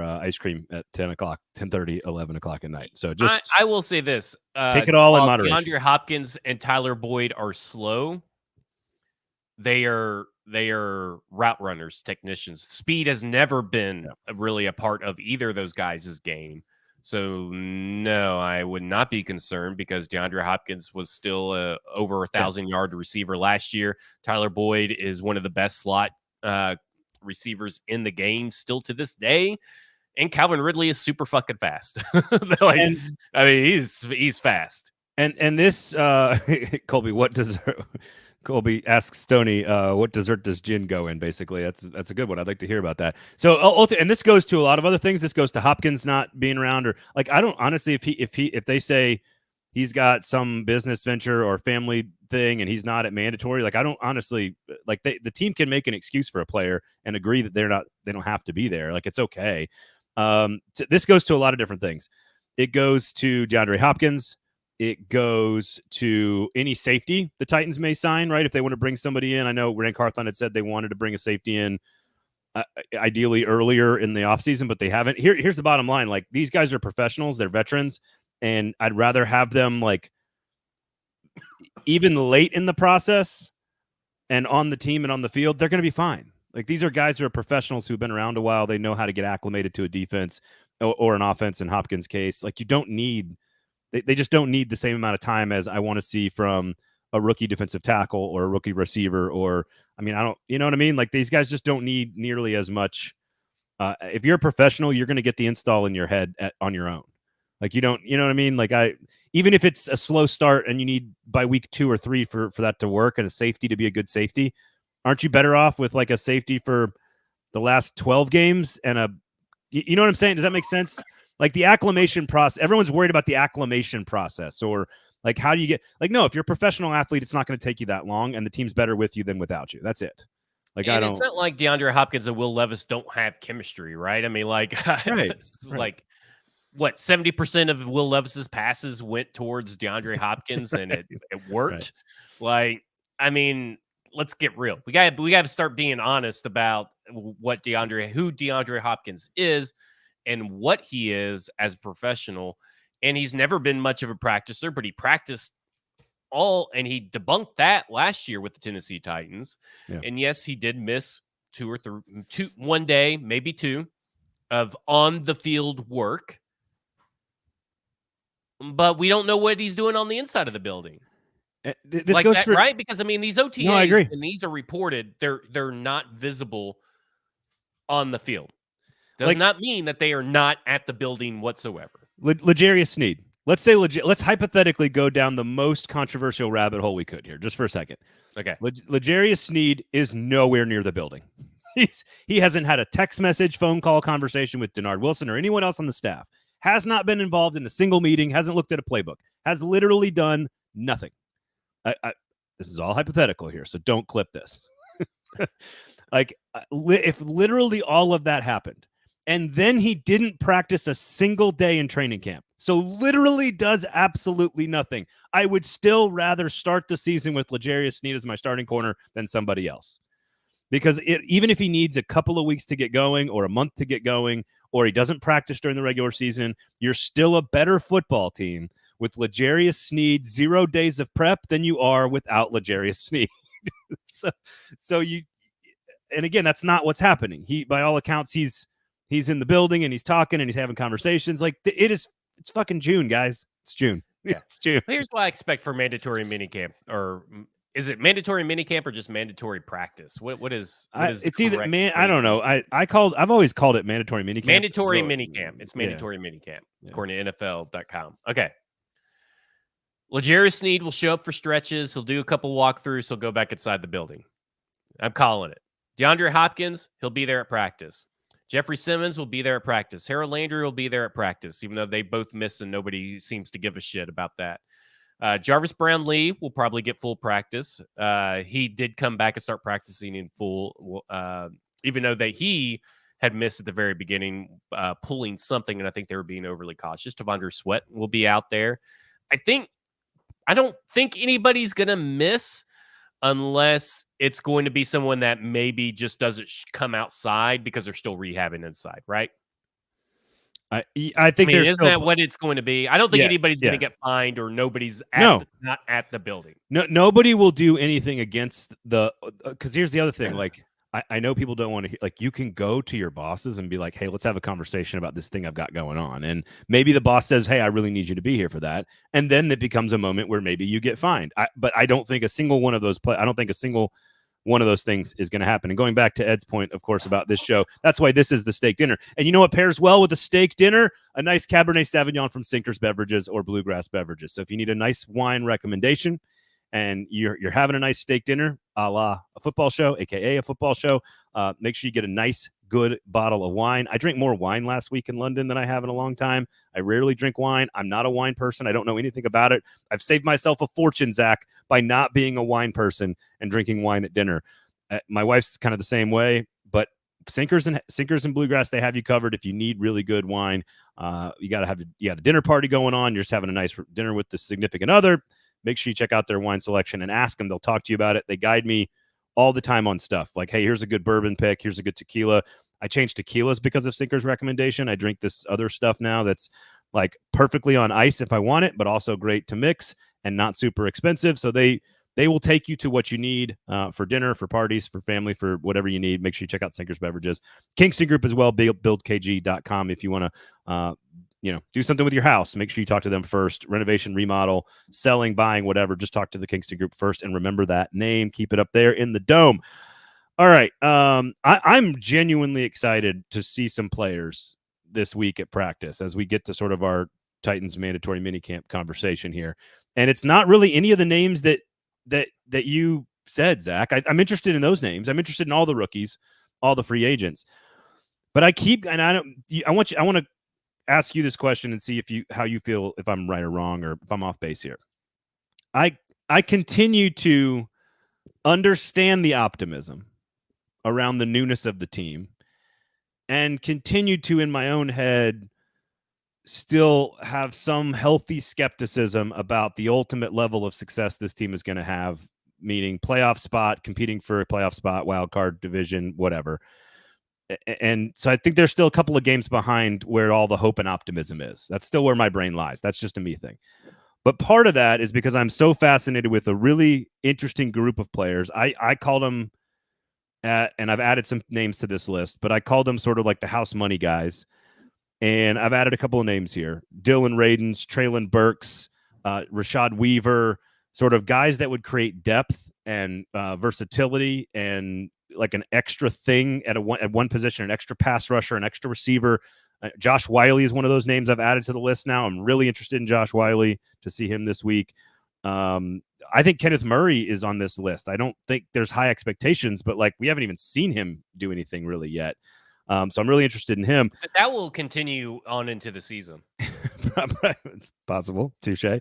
ice cream at 10 o'clock, 10:30, 11 o'clock at night. So just I will say this. Take it all in moderation. DeAndre Hopkins and Tyler Boyd are slow. They are route runners, technicians. Speed has never been really a part of either of those guys' game. So no, I would not be concerned because DeAndre Hopkins was still over 1,000-yard receiver last year. Tyler Boyd is one of the best slot receivers in the game still to this day. And Calvin Ridley is super fucking fast. He's fast. And this Colby, what does Colby asks Stoney, what dessert does gin go in? Basically, that's a good one. I'd like to hear about that. So, and this goes to a lot of other things. This goes to Hopkins not being around, or like I don't honestly, if they say he's got some business venture or family thing and he's not at mandatory, like I don't honestly like the team can make an excuse for a player and agree that they don't have to be there. Like it's okay. This goes to a lot of different things. It goes to DeAndre Hopkins. It goes to any safety the Titans may sign, right? If they want to bring somebody in. I know Rand Carthon had said they wanted to bring a safety in ideally earlier in the offseason, but they haven't. Here's the bottom line. Like, these guys are professionals. They're veterans. And I'd rather have them, like, even late in the process and on the team and on the field, they're going to be fine. Like, these are guys who are professionals who've been around a while. They know how to get acclimated to a defense or an offense in Hopkins' case. Like, you don't need – they just don't need the same amount of time as I want to see from a rookie defensive tackle or a rookie receiver. Or, I mean, I don't, you know what I mean? Like, these guys just don't need nearly as much. If you're a professional, you're going to get the install in your head on your own. Like, you don't, you know what I mean? Like, even if it's a slow start and you need by week 2 or 3 for that to work and a safety to be a good safety, aren't you better off with like a safety for the last 12 games and you know what I'm saying? Does that make sense? Like, the acclimation process, everyone's worried about the acclimation process, or like, how do you get, like, no, if you're a professional athlete, it's not going to take you that long and the team's better with you than without you. That's it. Like, and it's not like DeAndre Hopkins and Will Levis don't have chemistry, right? I mean, like, right. Like, what, 70% of Will Levis's passes went towards DeAndre Hopkins and it worked. Right. Like, I mean, let's get real. We got to start being honest about who DeAndre Hopkins is and what he is as a professional. And he's never been much of a practicer, but he practiced and he debunked that last year with the Tennessee Titans. Yeah. And yes, he did miss 1 day, maybe 2 of on the field work, but we don't know what he's doing on the inside of the building. This like goes that, right? Because I mean, these OTAs, no, I agree. When these are reported, they're not visible on the field. Does not mean that they are not at the building whatsoever. L'Jarius Sneed. Let's hypothetically go down the most controversial rabbit hole we could here, just for a second. Okay. L'Jarius Sneed is nowhere near the building. He hasn't had a text message, phone call, conversation with Denard Wilson or anyone else on the staff. Has not been involved in a single meeting. Hasn't looked at a playbook. Has literally done nothing. This is all hypothetical here, so don't clip this. Like, if literally all of that happened, and then he didn't practice a single day in training camp, so literally does absolutely nothing, I would still rather start the season with L'Jarius Sneed as my starting corner than somebody else. Because even if he needs a couple of weeks to get going or a month to get going, or he doesn't practice during the regular season, you're still a better football team with L'Jarius Sneed 0 days of prep than you are without L'Jarius Sneed. so you, and again, that's not what's happening. He, by all accounts, he's in the building and he's talking and he's having conversations. Like, it's fucking June, guys. It's June. Yeah, it's June. Here's what I expect for mandatory minicamp, or is it mandatory minicamp or just mandatory practice? What is it's either I don't know. I've always called it mandatory minicamp. Mandatory minicamp. It's mandatory minicamp, according to NFL.com. Okay. L'Jarius Sneed will show up for stretches. He'll do a couple walkthroughs. He'll go back inside the building. I'm calling it. DeAndre Hopkins, he'll be there at practice. Jeffrey Simmons will be there at practice. Harold Landry will be there at practice, even though they both missed and nobody seems to give a shit about that. Jarvis Brown-Lee will probably get full practice. He did come back and start practicing in full, even though he had missed at the very beginning, pulling something, and I think they were being overly cautious. T'Vondre Sweat will be out there. I don't think anybody's going to miss unless it's going to be someone that maybe just doesn't come outside because they're still rehabbing inside, right? I think isn't that what it's going to be? I don't think anybody's going to get fined or nobody's not at the building. No, nobody will do anything against because here's the other thing. Like, I know people don't want to hear, like, you can go to your bosses and be like, hey, let's have a conversation about this thing I've got going on. And maybe the boss says, hey, I really need you to be here for that. And then it becomes a moment where maybe you get fined. But I don't think a single one of those things is going to happen. And going back to Ed's point, of course, about this show, that's why this is the steak dinner. And you know what pairs well with a steak dinner? A nice Cabernet Sauvignon from Sinkers Beverages or Bluegrass Beverages. So if you need a nice wine recommendation and you're having a nice steak dinner, a la a football show, aka a football show, make sure you get a nice, good bottle of wine. I drank more wine last week in London than I have in a long time. I rarely drink wine. I'm not a wine person. I don't know anything about it. I've saved myself a fortune, Zach, by not being a wine person and drinking wine at dinner. My wife's kind of the same way, but Sinkers and Bluegrass, they have you covered. If you need really good wine, you got a dinner party going on. You're just having a nice dinner with the significant other. Make sure you check out their wine selection and ask them. They'll talk to you about it. They guide me all the time on stuff like, hey, here's a good bourbon pick. Here's a good tequila. I changed tequilas because of Sinker's recommendation. I drink this other stuff now that's like perfectly on ice if I want it, but also great to mix and not super expensive. So they will take you to what you need for dinner, for parties, for family, for whatever you need. Make sure you check out Sinker's Beverages. Kingston Group as well, buildkg.com if you want to do something with your house. Make sure you talk to them first. Renovation, remodel, selling, buying, whatever. Just talk to the Kingston Group first and remember that name. Keep it up there in the dome. All right. I'm genuinely excited to see some players this week at practice as we get to sort of our Titans mandatory minicamp conversation here. And it's not really any of the names that you said, Zach. I'm interested in those names. I'm interested in all the rookies, all the free agents. But I want to ask you this question and see how you feel, if I'm right or wrong, or if I'm off base here. I continue to understand the optimism around the newness of the team and continue to, in my own head, still have some healthy skepticism about the ultimate level of success this team is going to have, meaning playoff spot, competing for a playoff spot, wild card division, whatever. And so I think there's still a couple of games behind where all the hope and optimism is. That's still where my brain lies. That's just a me thing. But part of that is because I'm so fascinated with a really interesting group of players. I called them, and I've added some names to this list, but I called them sort of like the house money guys. And I've added a couple of names here. Dillon Radunz, Treylon Burks, Rashad Weaver, sort of guys that would create depth and versatility and like an extra thing at one position, an extra pass rusher, an extra receiver. Josh Whyle is one of those names I've added to the list now. I'm really interested in Josh Whyle to see him this week. I think Kenneth Murray is on this list. I don't think there's high expectations, but like we haven't even seen him do anything really yet. So I'm really interested in him. That will continue on into the season. It's possible. Touche.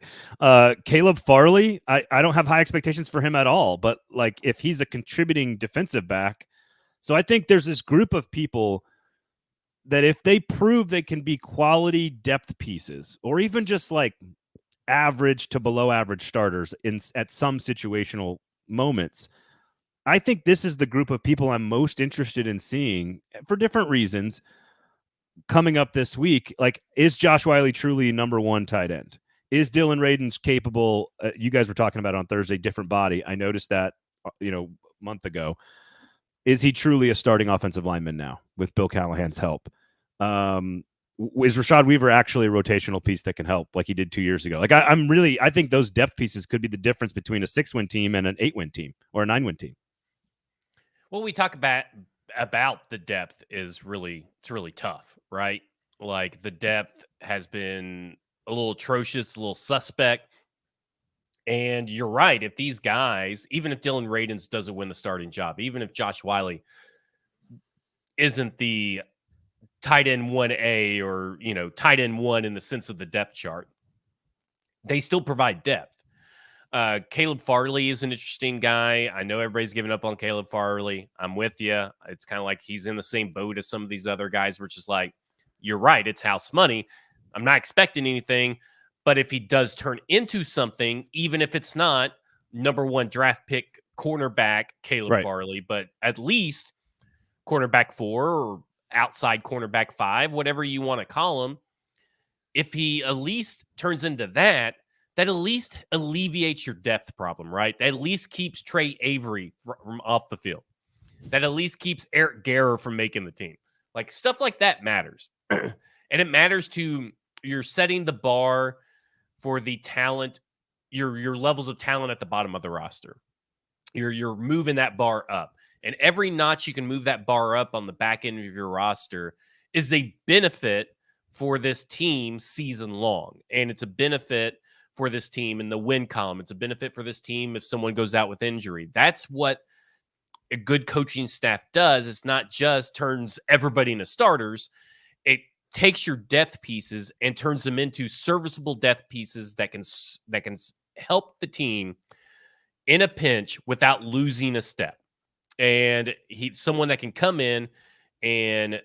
Caleb Farley, I don't have high expectations for him at all, but like if he's a contributing defensive back. So I think there's this group of people that if they prove they can be quality depth pieces or even just like average to below average starters at some situational moments, I think this is the group of people I'm most interested in seeing for different reasons coming up this week. Like, is Josh Whyle truly number one tight end? Is Dillon Radunz capable? You guys were talking about on Thursday, different body. I noticed that, a month ago. Is he truly a starting offensive lineman now with Bill Callahan's help? Is Rashad Weaver actually a rotational piece that can help like he did 2 years ago? Like I think those depth pieces could be the difference between a 6-win team and an 8-win team or a 9-win team. What we talk about the depth is really tough, right? Like the depth has been a little atrocious, a little suspect. And you're right. If these guys, even if Dillon Radunz doesn't win the starting job, even if Josh Whyle isn't the tight end 1A or, tight end 1 in the sense of the depth chart, they still provide depth. Caleb Farley is an interesting guy. I know everybody's giving up on Caleb Farley. I'm with you. It's kind of like he's in the same boat as some of these other guys, which is like, you're right. It's house money. I'm not expecting anything, but if he does turn into something, even if it's not number one draft pick cornerback Caleb Farley, but at least cornerback 4 or outside cornerback 5, whatever you want to call him, if he at least turns into that at least alleviates your depth problem, right? That at least keeps Trey Avery from off the field. That at least keeps Eric Garror from making the team. Like stuff like that matters. And it matters to you're setting the bar for the talent, your levels of talent at the bottom of the roster. You're moving that bar up. And every notch you can move that bar up on the back end of your roster is a benefit for this team season long. And it's a benefit for this team in the win column. It's a benefit for this team if someone goes out with injury. That's what a good coaching staff does. It's not just turns everybody into starters. It takes your depth pieces and turns them into serviceable depth pieces that can help the team in a pinch without losing a step. And he's someone that can come in and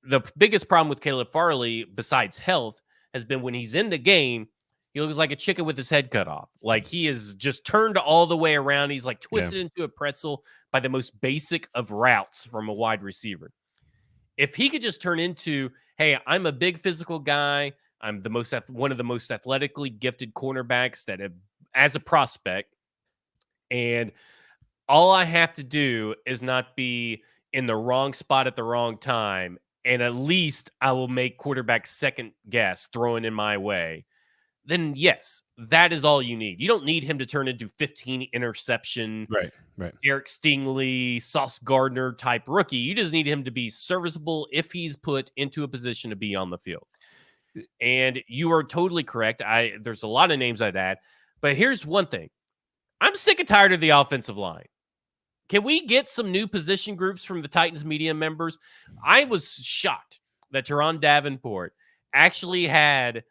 the biggest problem with Caleb Farley, besides health, has been when he's in the game, he looks like a chicken with his head cut off. Like he is just turned all the way around. He's like twisted into a pretzel by the most basic of routes from a wide receiver. If he could just turn into, hey, I'm a big physical guy. I'm one of the most athletically gifted cornerbacks that have, as a prospect, and all I have to do is not be in the wrong spot at the wrong time, and at least I will make quarterback second guess throwing in my way. Then yes, that is all you need. You don't need him to turn into 15 interception, right. Derek Stingley, Sauce Gardner type rookie. You just need him to be serviceable if he's put into a position to be on the field. And you are totally correct. There's a lot of names I'd add, but here's one thing. I'm sick and tired of the offensive line. Can we get some new position groups from the Titans media members? I was shocked that Teron Davenport actually had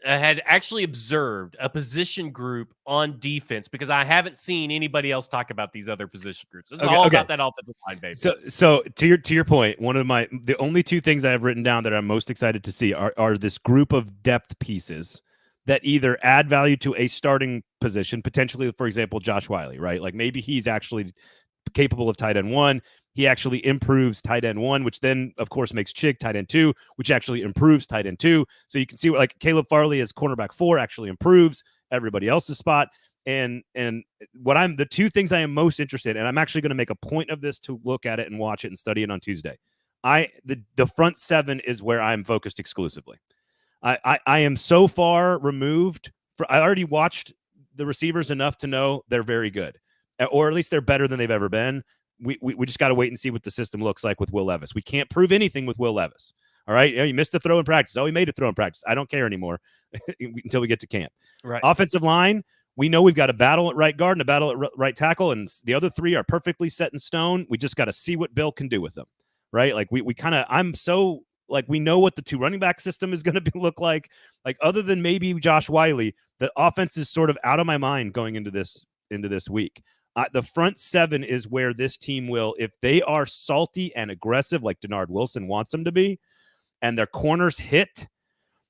actually observed a position group on defense, because I haven't seen anybody else talk about these other position groups. It's all about that offensive line, baby. So to your point, the only two things I have written down that I'm most excited to see are this group of depth pieces that either add value to a starting position, potentially, for example, Josh Whyle, right? Like maybe he's actually capable of tight end 1. He actually improves tight end 1, which then, of course, makes Chig tight end 2, which actually improves tight end 2. So you can see like Caleb Farley as cornerback 4 actually improves everybody else's spot. And the two things I am most interested in, and I'm actually going to make a point of this to look at it and watch it and study it on Tuesday. The front 7 is where I'm focused exclusively. I am so far removed. I already watched the receivers enough to know they're very good, or at least they're better than they've ever been. We just got to wait and see what the system looks like with Will Levis. We can't prove anything with Will Levis. All right. You missed the throw in practice. Oh, he made a throw in practice. I don't care anymore until we get to camp. Right. Offensive line. We know we've got a battle at right guard and a battle at right tackle, and the other 3 are perfectly set in stone. We just got to see what Bill can do with them. Right. Like we know what the 2 running back system is going to look like. Like other than maybe Josh Whyle, the offense is sort of out of my mind going into this week. The front 7 is where this team will, if they are salty and aggressive like Denard Wilson wants them to be, and their corners hit,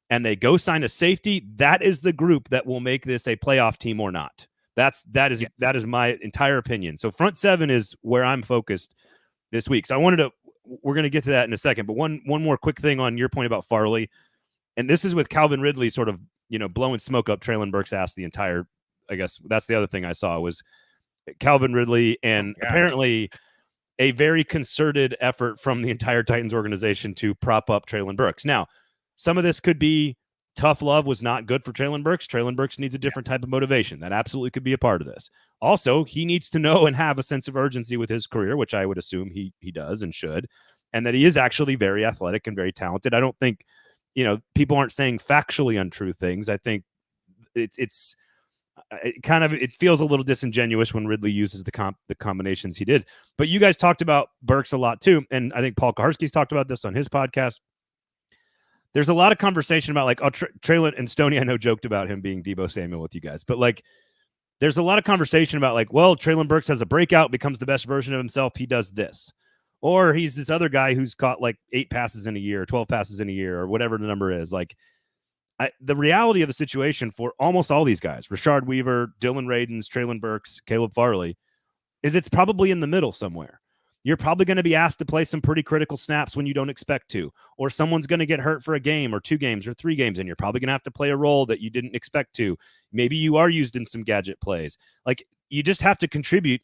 and they go sign a safety, that is the group that will make this a playoff team or not. That is my entire opinion. So front 7 is where I'm focused this week. So we're going to get to that in a second, but one more quick thing on your point about Farley, and this is with Calvin Ridley sort of blowing smoke up Treylon Burks' ass the entire. I guess that's the other thing I saw was Calvin Ridley, and apparently a very concerted effort from the entire Titans organization to prop up Treylon Burks. Now, some of this could be tough love was not good for Treylon Burks. Treylon Burks needs a different type of motivation. That absolutely could be a part of this. Also, he needs to know and have a sense of urgency with his career, which I would assume he does and should, and that he is actually very athletic and very talented. I don't think, people aren't saying factually untrue things. I think it feels a little disingenuous when Ridley uses the combinations he did. But you guys talked about Burks a lot too, and I think Paul Kaharski's talked about this on his podcast. There's a lot of conversation about like Treylon and Stoney. I know joked about him being Deebo Samuel with you guys, but like there's a lot of conversation about like, well, Treylon Burks has a breakout, becomes the best version of himself. He does this, or he's this other guy who's caught like 8 passes in a year, 12 passes in a year, or whatever the number is. Like. The reality of the situation for almost all these guys, Rashad Weaver, Dillon Radunz, Treylon Burks, Caleb Farley, is it's probably in the middle somewhere. You're probably going to be asked to play some pretty critical snaps when you don't expect to, or someone's going to get hurt for a game or 2 games or 3 games, and you're probably going to have to play a role that you didn't expect to. Maybe you are used in some gadget plays. Like you just have to contribute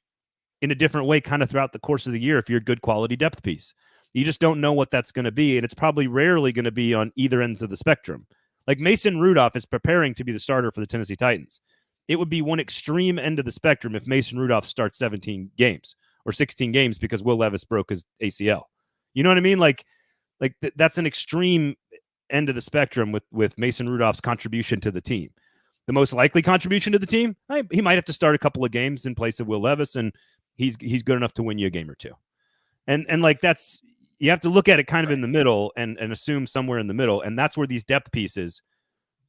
in a different way kind of throughout the course of the year if you're a good quality depth piece. You just don't know what that's going to be, and it's probably rarely going to be on either ends of the spectrum. Like Mason Rudolph is preparing to be the starter for the Tennessee Titans. It would be one extreme end of the spectrum if Mason Rudolph starts 17 games or 16 games because Will Levis broke his ACL. You know what I mean? That's an extreme end of the spectrum with Mason Rudolph's contribution to the team. the most likely contribution to the team, he might have to start a couple of games in place of Will Levis, and he's good enough to win you a game or two. And like that's, you have to look at it kind of in the middle and assume somewhere in the middle, and that's where these depth pieces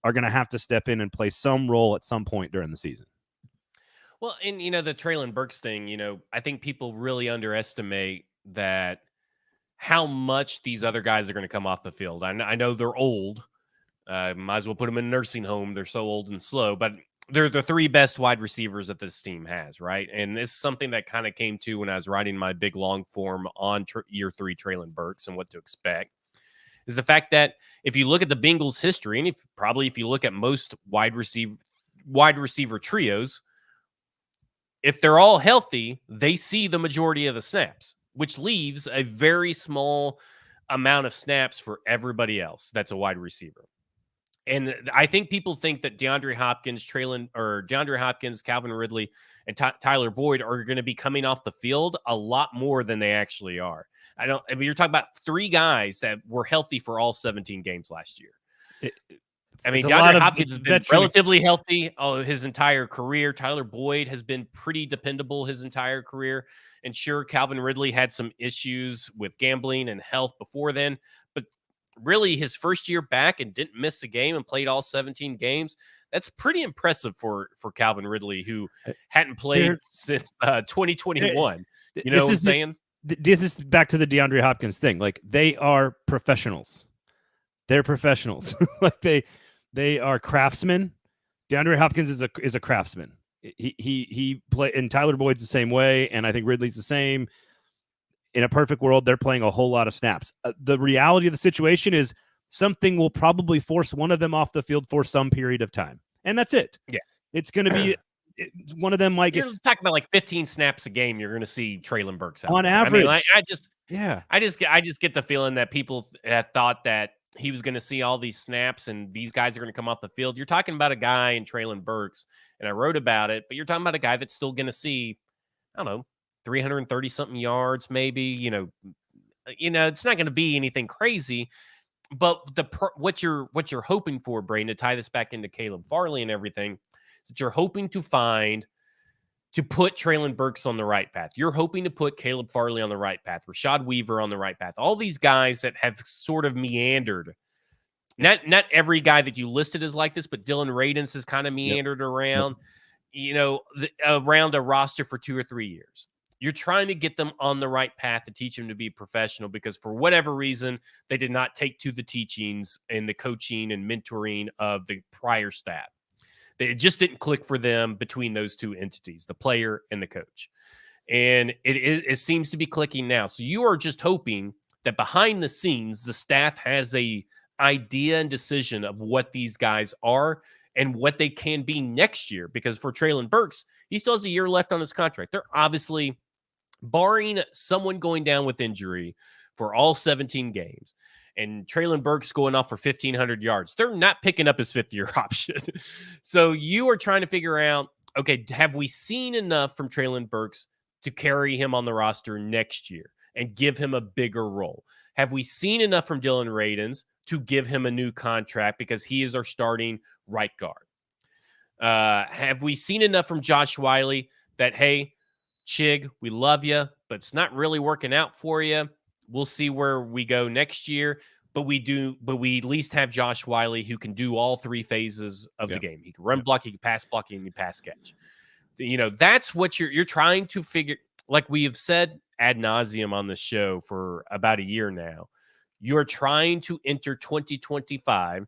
are going to have to step in and play some role at some point during the season. Well, and the Treylon Burks thing, I think people really underestimate that how much these other guys are going to come off the field. I know they're old. Might as well put them in a nursing home. They're so old and slow, but they're the three best wide receivers that this team has, right? And this is something that kind of came to when I was writing my big long form on year 3 Treylon Burks and what to expect, is the fact that if you look at the Bengals' history, and if you look at most wide receiver trios, if they're all healthy, they see the majority of the snaps, which leaves a very small amount of snaps for everybody else that's a wide receiver. And I think people think that DeAndre Hopkins, Calvin Ridley, and Tyler Boyd are going to be coming off the field a lot more than they actually are. You're talking about 3 guys that were healthy for all 17 games last year. DeAndre Hopkins has been relatively healthy his entire career. Tyler Boyd has been pretty dependable his entire career. And sure, Calvin Ridley had some issues with gambling and health before then. But really, his first year back and didn't miss a game and played all 17 games. That's pretty impressive for Calvin Ridley, who hadn't played since 2021. You know what I'm saying? This is back to the DeAndre Hopkins thing. Like, they are professionals. They're professionals. Like they are craftsmen. DeAndre Hopkins is a craftsman. He play, and Tyler Boyd's the same way, and I think Ridley's the same. In a perfect world, they're playing a whole lot of snaps. The reality of the situation is something will probably force one of them off the field for some period of time, and that's it. Yeah, it's going to be one of them. Like, you're talking about like 15 snaps a game. You're going to see Treylon Burks out on there. average. I just get the feeling that people thought that he was going to see all these snaps and these guys are going to come off the field. You're talking about a guy in Treylon Burks, and I wrote about it, but you're talking about a guy that's still going to see, I don't know, 330 something yards, maybe. It's not going to be anything crazy, but what you're hoping for, Brain, to tie this back into Caleb Farley and everything, is that you're hoping to put Treylon Burks on the right path. You're hoping to put Caleb Farley on the right path, Rashad Weaver on the right path. All these guys that have sort of meandered. Not every guy that you listed is like this, but Dillon Radunz has kind of meandered around, around a roster for 2 or 3 years. You're trying to get them on the right path to teach them to be professional, because for whatever reason, they did not take to the teachings and the coaching and mentoring of the prior staff. It just didn't click for them between those two entities, the player and the coach. And it seems to be clicking now. So you are just hoping that behind the scenes, the staff has a idea and decision of what these guys are and what they can be next year. Because for Treylon Burks, he still has a year left on his contract. They're obviously, barring someone going down with injury for all 17 games, and Treylon Burks going off for 1,500 yards, they're not picking up his 5th-year option. So you are trying to figure out, okay, have we seen enough from Treylon Burks to carry him on the roster next year and give him a bigger role? Have we seen enough from Dillon Radunz to give him a new contract because he is our starting right guard? Have we seen enough from Josh Whyle that, hey, Chig, we love you, but it's not really working out for you. We'll see where we go next year, but we at least have Josh Whyle, who can do all 3 phases of the game. He can run block, he can pass block, and he can pass catch. That's what you're trying to figure. Like we have said ad nauseum on the show for about a year now, you're trying to enter 2025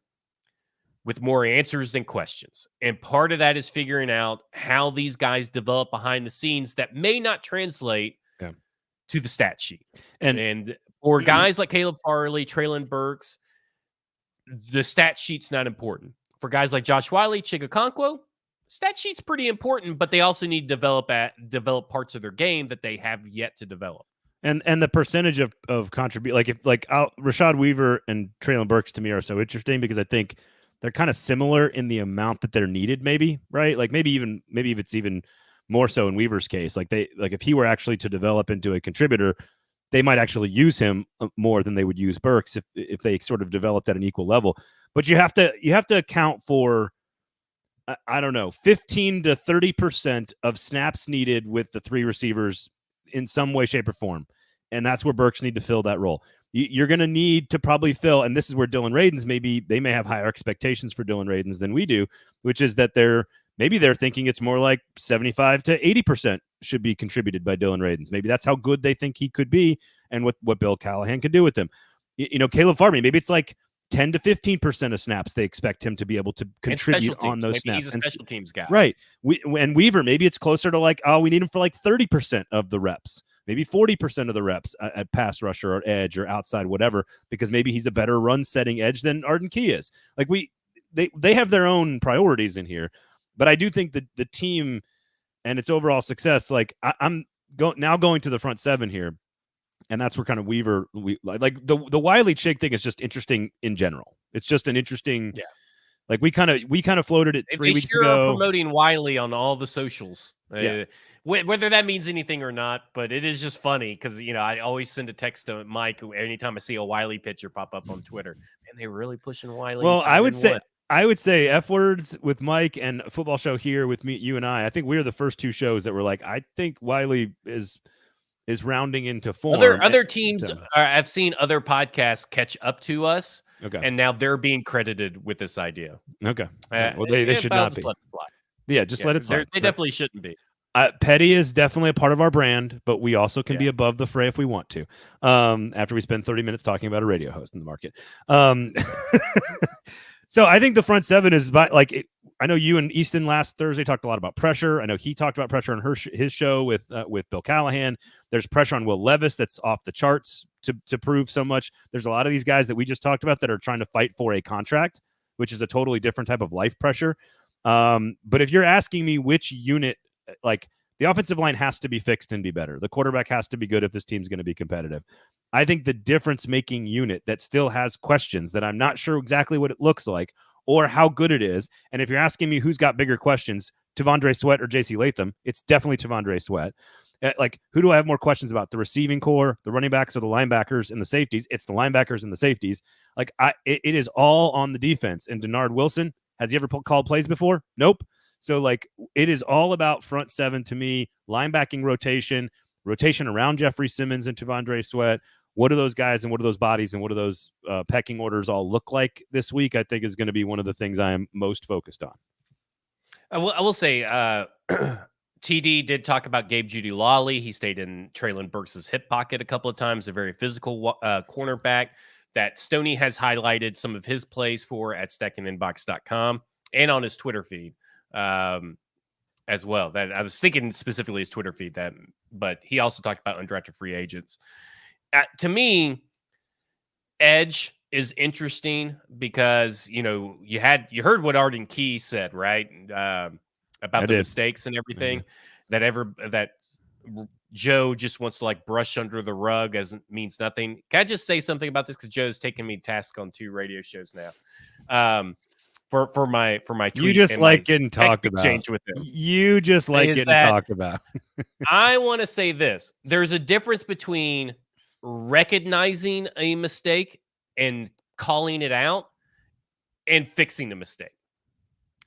with more answers than questions. And part of that is figuring out how these guys develop behind the scenes that may not translate to the stat sheet. And for guys like Caleb Farley, Treylon Burks, the stat sheet's not important. For guys like Josh Whyle, Chig Okonkwu, stat sheet's pretty important, but they also need to develop parts of their game that they have yet to develop. And the percentage of contribute, Rashad Weaver and Treylon Burks to me are so interesting because I think they're kind of similar in the amount that they're needed, maybe, right? Like maybe if it's even more so in Weaver's case, if he were actually to develop into a contributor, they might actually use him more than they would use Burks if they sort of developed at an equal level. But you have to account for I don't know, 15 to 30% of snaps needed with the three receivers in some way, shape, or form. And that's where Burks need to fill that role. You're going to need to probably fill, and this is where Dillon Radunz, they may have higher expectations for Dillon Radunz than we do, which is that they're thinking it's more like 75 to 80% should be contributed by Dillon Radunz. Maybe that's how good they think he could be and what Bill Callahan could do with him. Caleb Farley, maybe it's like 10 to 15% of snaps they expect him to be able to contribute on those snaps. He's a special teams guy. Right. And Weaver, maybe it's closer to like, we need him for like 30% of the reps, maybe 40% of the reps at pass rusher or edge or outside, whatever, because maybe he's a better run setting edge than Arden Key is. Like they have their own priorities in here, but I do think that the team and its overall success, like I'm now going to the front seven here. And that's where kind of Weaver, like the Whyle Chig thing is just interesting in general. It's just an interesting, like we kind of floated it 3 weeks ago. Promoting Whyle on all the socials, whether that means anything or not, but it is just funny because I always send a text to Mike anytime I see a Whyle picture pop up on Twitter, and they're really pushing Whyle. Well, I would say F words with Mike and a football show here with me, you and I. I think we're the first two shows that were like, I think Whyle is rounding into form. Other teams, I've seen other podcasts catch up to us, and now they're being credited with this idea. Okay, well they should not be. Let it fly. Yeah, just let it slide. They definitely shouldn't be. Petty is definitely a part of our brand, but we also can be above the fray if we want to. After we spend 30 minutes talking about a radio host in the market. So I think the front seven is I know you and Easton last Thursday talked a lot about pressure. I know he talked about pressure on his show with Bill Callahan. There's pressure on Will Levis that's off the charts to prove so much. There's a lot of these guys that we just talked about that are trying to fight for a contract, which is a totally different type of life pressure. But if you're asking me which unit, like the offensive line has to be fixed and be better. The quarterback has to be good if this team's going to be competitive. I think the difference-making unit that still has questions that I'm not sure exactly what it looks like or how good it is. And if you're asking me who's got bigger questions, T'Vondre Sweat or JC Latham, it's definitely T'Vondre Sweat. Like, who do I have more questions about? The receiving core, the running backs, or the linebackers and the safeties? It's the linebackers and the safeties. Like, it is all on the defense. And Denard Wilson, has he ever called plays before? Nope. So, like, it is all about front seven to me, linebacking rotation around Jeffrey Simmons and T'Vondre Sweat. What do those guys and what do those bodies and what do those pecking orders all look like this week? I think is going to be one of the things I am most focused on. I will say TD did talk about Gabe Jeudy-Lawley. He stayed in Treylon Burks' hip pocket a couple of times, a very physical cornerback that Stoney has highlighted some of his plays for at stackingthinbox.com and on his Twitter feed as well. That I was thinking specifically his Twitter feed, but he also talked about undrafted free agents. To me, edge is interesting because you heard what Arden Key said, right? About the mistakes and everything that Joe just wants to like brush under the rug as it means nothing. Can I just say something about this? Because Joe's taking me to task on 2 radio shows now. For my tweet. You just like getting talked about. With him. You just like getting talked about. I want to say this. There's a difference between recognizing a mistake and calling it out and fixing the mistake.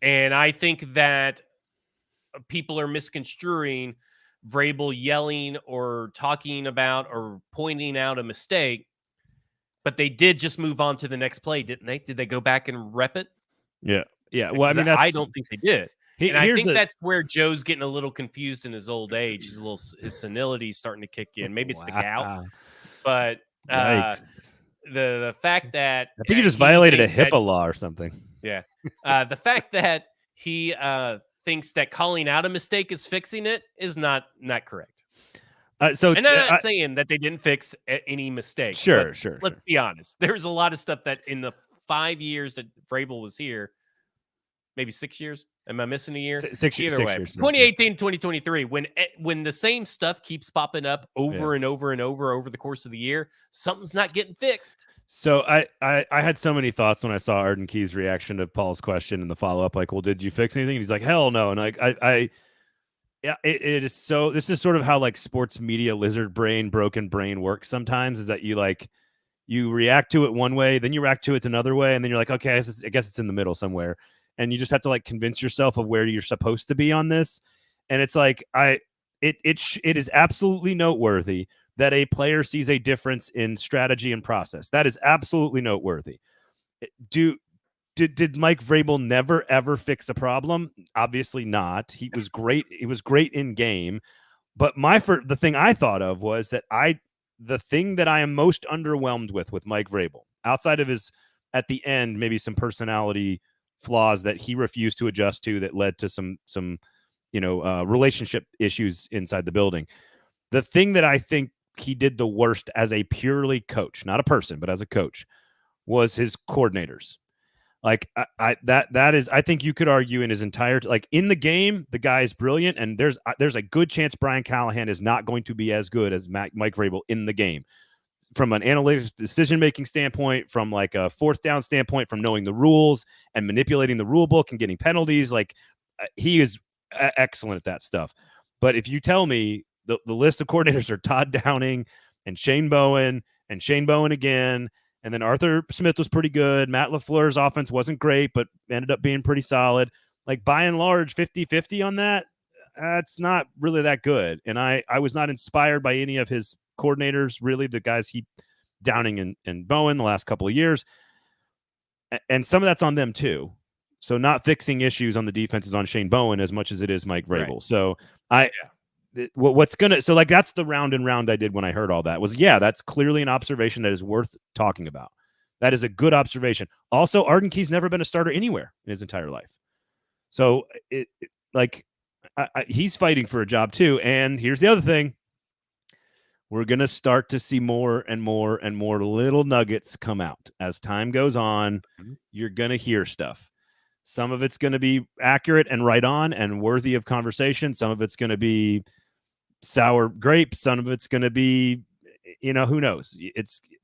And I think that people are misconstruing Vrabel yelling or talking about or pointing out a mistake, but they did just move on to the next play, didn't they? Did they go back and rep it? Yeah. Well, I mean, I don't think they did. And I think that's where Joe's getting a little confused in his old age. His senility starting to kick in. Maybe it's the gout. But the fact that I think he just violated a HIPAA law or something. Yeah. The fact that he thinks that calling out a mistake is fixing it is not correct. And I'm not saying that they didn't fix any mistake. Sure. Let's be honest. There's a lot of stuff that in the 5 years that Vrabel was here, maybe 6 years. Am I missing a year? 6 years. 2018, 2023, when the same stuff keeps popping up over and over and over the course of the year, something's not getting fixed. So I had so many thoughts when I saw Arden Key's reaction to Paul's question and the follow-up, like, well, did you fix anything? And he's like, hell no. And it is so, this is sort of how like sports media lizard brain, broken brain works sometimes, is that you react to it one way, then you react to it another way, and then you're like, okay, I guess it's in the middle somewhere. and you just have to like convince yourself of where you're supposed to be on this. And it's like it is absolutely noteworthy that a player sees a difference in strategy and process. That is absolutely noteworthy. Did Mike Vrabel never ever fix a problem? Obviously not. He was great. He was great in game. But the thing I thought of was that the thing that I am most underwhelmed with Mike Vrabel, outside of his at the end maybe some personality flaws that he refused to adjust to that led to some relationship issues inside the building. The thing that I think he did the worst as a purely coach, not a person, but as a coach, was his coordinators. Like I think you could argue in his entire in the game, the guy is brilliant, and there's a good chance Brian Callahan is not going to be as good as Mike Vrabel in the game, from an analytics decision making standpoint, from like a fourth down standpoint, from knowing the rules and manipulating the rule book and getting penalties. Like he is excellent at that stuff. But if you tell me the list of coordinators are Todd Downing and Shane Bowen again. And then Arthur Smith was pretty good. Matt LaFleur's offense wasn't great, but ended up being pretty solid. Like, by and large, 50-50 on that, that's not really that good. And I was not inspired by any of his coordinators, really, the guys Downing and Bowen the last couple of years. And some of that's on them, too. So not fixing issues on the defense is on Shane Bowen as much as it is Mike Vrabel. Right. So that's the round and round I did when I heard all that was, that's clearly an observation that is worth talking about. That is a good observation. Also, Arden Key's never been a starter anywhere in his entire life. So he's fighting for a job too. And here's the other thing. We're going to start to see more and more and more little nuggets come out as time goes on. You're going to hear stuff. Some of it's going to be accurate and right on and worthy of conversation. Some of it's going to be sour grapes. Some of it's going to be, who knows?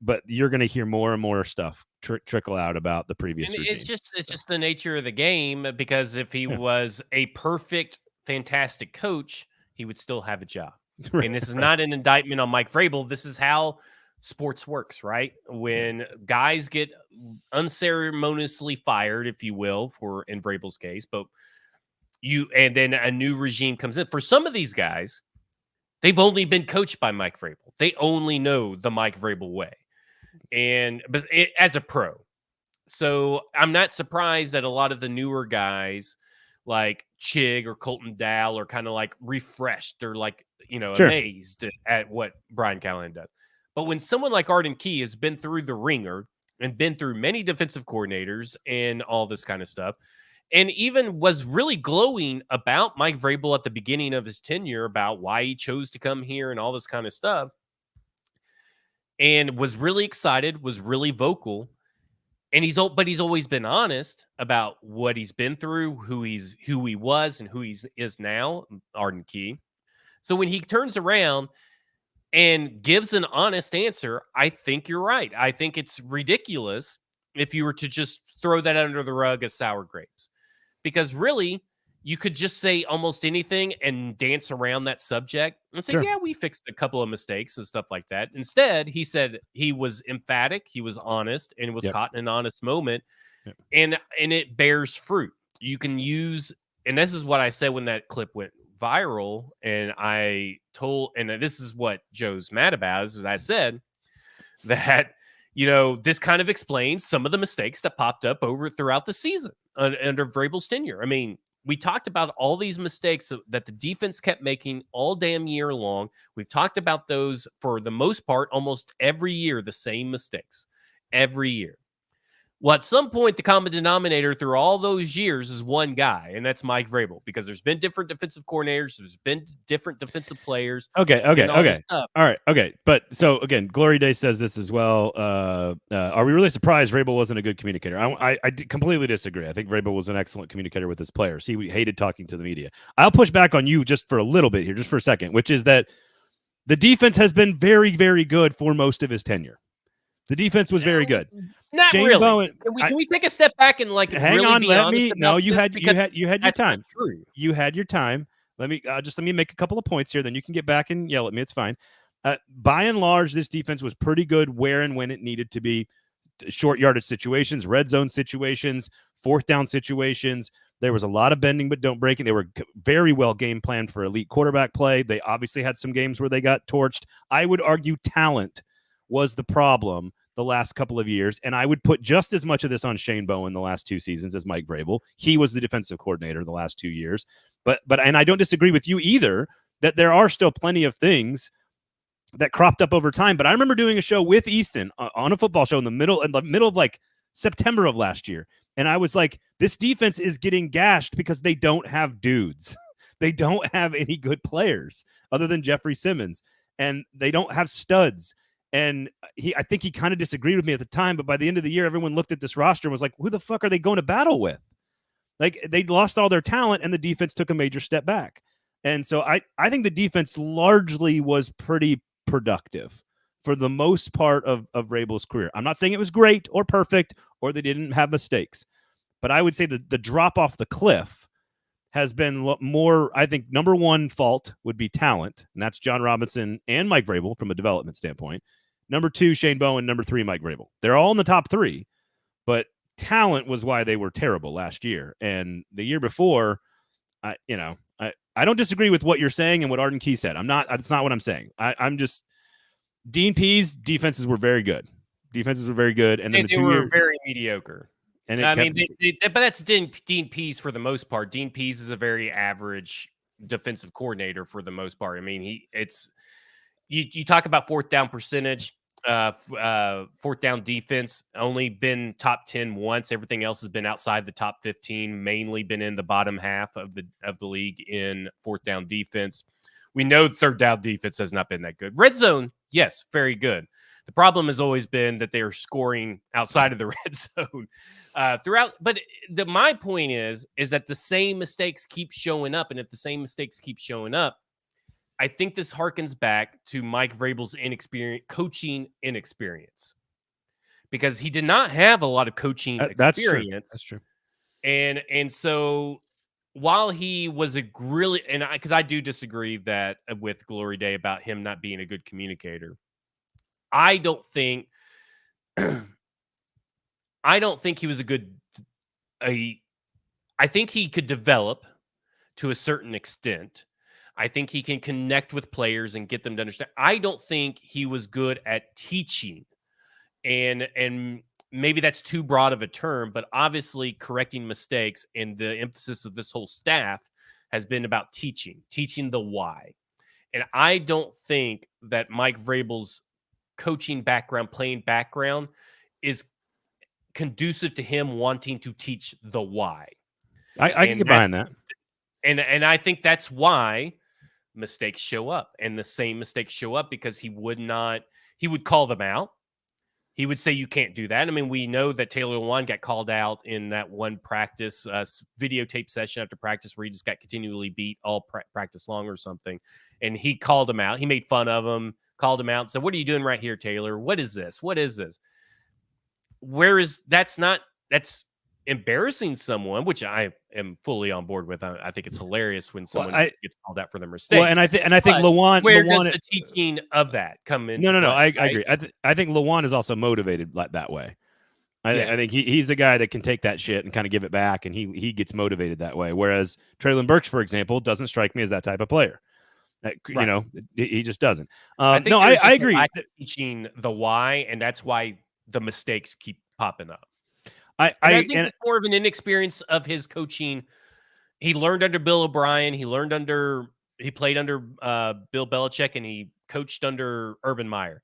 But you're going to hear more and more stuff trickle out about the previous regime. It's just the nature of the game, because if he was a perfect, fantastic coach, he would still have a job. Right, and this is not an indictment on Mike Vrabel. This is how sports works, right? When guys get unceremoniously fired, if you will, in Vrabel's case, and then a new regime comes in. For some of these guys, they've only been coached by Mike Vrabel. They only know the Mike Vrabel way, as a pro. So I'm not surprised that a lot of the newer guys like Chig or Colton Dow are kind of like refreshed. They're like, amazed at what Brian Callahan does. But when someone like Arden Key has been through the ringer and been through many defensive coordinators and all this kind of stuff, and even was really glowing about Mike Vrabel at the beginning of his tenure about why he chose to come here and all this kind of stuff, and was really excited, was really vocal, and he's always been honest about what he's been through, who he was, and who he is now, Arden Key. So when he turns around and gives an honest answer, I think you're right. I think it's ridiculous if you were to just throw that under the rug as sour grapes, because really you could just say almost anything and dance around that subject and say, we fixed a couple of mistakes and stuff like that. Instead, he said he was emphatic, he was honest, and was caught in an honest moment. And it bears fruit. You can use, and this is what I said when that clip went viral, and this is what Joe's mad about, is I said that this kind of explains some of the mistakes that popped up throughout the season under Vrabel's tenure. I mean, we talked about all these mistakes that the defense kept making all damn year long. We've talked about those for the most part almost every year, the same mistakes every year. Well, at some point, the common denominator through all those years is one guy, and that's Mike Vrabel, because there's been different defensive coordinators, there's been different defensive players. Okay. All right. Okay. But so again, Glory Day says this as well. Are we really surprised Vrabel wasn't a good communicator? I completely disagree. I think Vrabel was an excellent communicator with his players. He hated talking to the media. I'll push back on you just for a little bit here, just for a second, which is that the defense has been very, very good for most of his tenure. The defense was very good. Not Shane really. Bowen, can we take a step back and hang really on? Be let honest me. about No, you this? had your time. True. You had your time. Let me make a couple of points here. Then you can get back and yell at me. It's fine. By and large, this defense was pretty good where and when it needed to be. Short yardage situations, red zone situations, fourth down situations. There was a lot of bending but don't breaking. They were very well game planned for elite quarterback play. They obviously had some games where they got torched. I would argue talent was the problem the last couple of years, and I would put just as much of this on Shane Bowen the last 2 seasons as Mike Vrabel. He was the defensive coordinator the last 2 years. But and I don't disagree with you either that there are still plenty of things that cropped up over time. But I remember doing a show with Easton on a football show in the middle of like September of last year. And I was like, this defense is getting gashed because they don't have dudes. They don't have any good players other than Jeffrey Simmons. And they don't have studs. And I think he kind of disagreed with me at the time. But by the end of the year, everyone looked at this roster and was like, who the fuck are they going to battle with? Like, they lost all their talent and the defense took a major step back. And so I think the defense largely was pretty productive for the most part of Vrabel's career. I'm not saying it was great or perfect or they didn't have mistakes, but I would say that the drop off the cliff has been more, I think, number one fault would be talent, and that's John Robinson and Mike Vrabel from a development standpoint. Number 2, Shane Bowen. Number 3, Mike Vrabel. They're all in the top 3, but talent was why they were terrible last year. And the year before, I don't disagree with what you're saying and what Arden Key said. That's not what I'm saying. I'm just, Dean Pease defenses were very good. And then they were very mediocre. And but that's Dean Pease for the most part. Dean Pease is a very average defensive coordinator for the most part. I mean, you talk about fourth down percentage, fourth down defense, only been top 10 once. Everything else has been outside the top 15, mainly been in the bottom half of the league in fourth down defense. We know third down defense has not been that good. Red zone, yes, very good. The problem has always been that they are scoring outside of the red zone throughout. But my point is that the same mistakes keep showing up. And if the same mistakes keep showing up, I think this harkens back to Mike Vrabel's coaching inexperience, because he did not have a lot of coaching experience. That's true. And so while he was because I do disagree with Glory Day about him not being a good communicator. I don't think he was I think he could develop to a certain extent. I think he can connect with players and get them to understand. I don't think he was good at teaching. And maybe that's too broad of a term, but obviously correcting mistakes, and the emphasis of this whole staff has been about teaching the why. And I don't think that Mike Vrabel's coaching background, playing background, is conducive to him wanting to teach the why. I can get behind that. And I think that's why mistakes show up, and the same mistakes show up because he would call them out. He would say, you can't do that. I mean, we know that Taylor Lewan got called out in that one practice videotape session after practice where he just got continually beat all practice long or something. And he called him out. He made fun of him, called him out, and said, what are you doing right here, Taylor? What is this? That's embarrassing someone, which I am fully on board with. I think it's hilarious when someone gets called out for their mistake. Well, and I think Lewan. Where does the teaching of that come in? No. I agree. I think Lewan is also motivated that way. I think he's a guy that can take that shit and kind of give it back, and he gets motivated that way. Whereas Treylon Burks, for example, doesn't strike me as that type of player. Right. You know, he just doesn't. I agree. Teaching the why, and that's why the mistakes keep popping up. I think it's more of an inexperience of his coaching. He learned under Bill O'Brien. He played under Bill Belichick, and he coached under Urban Meyer.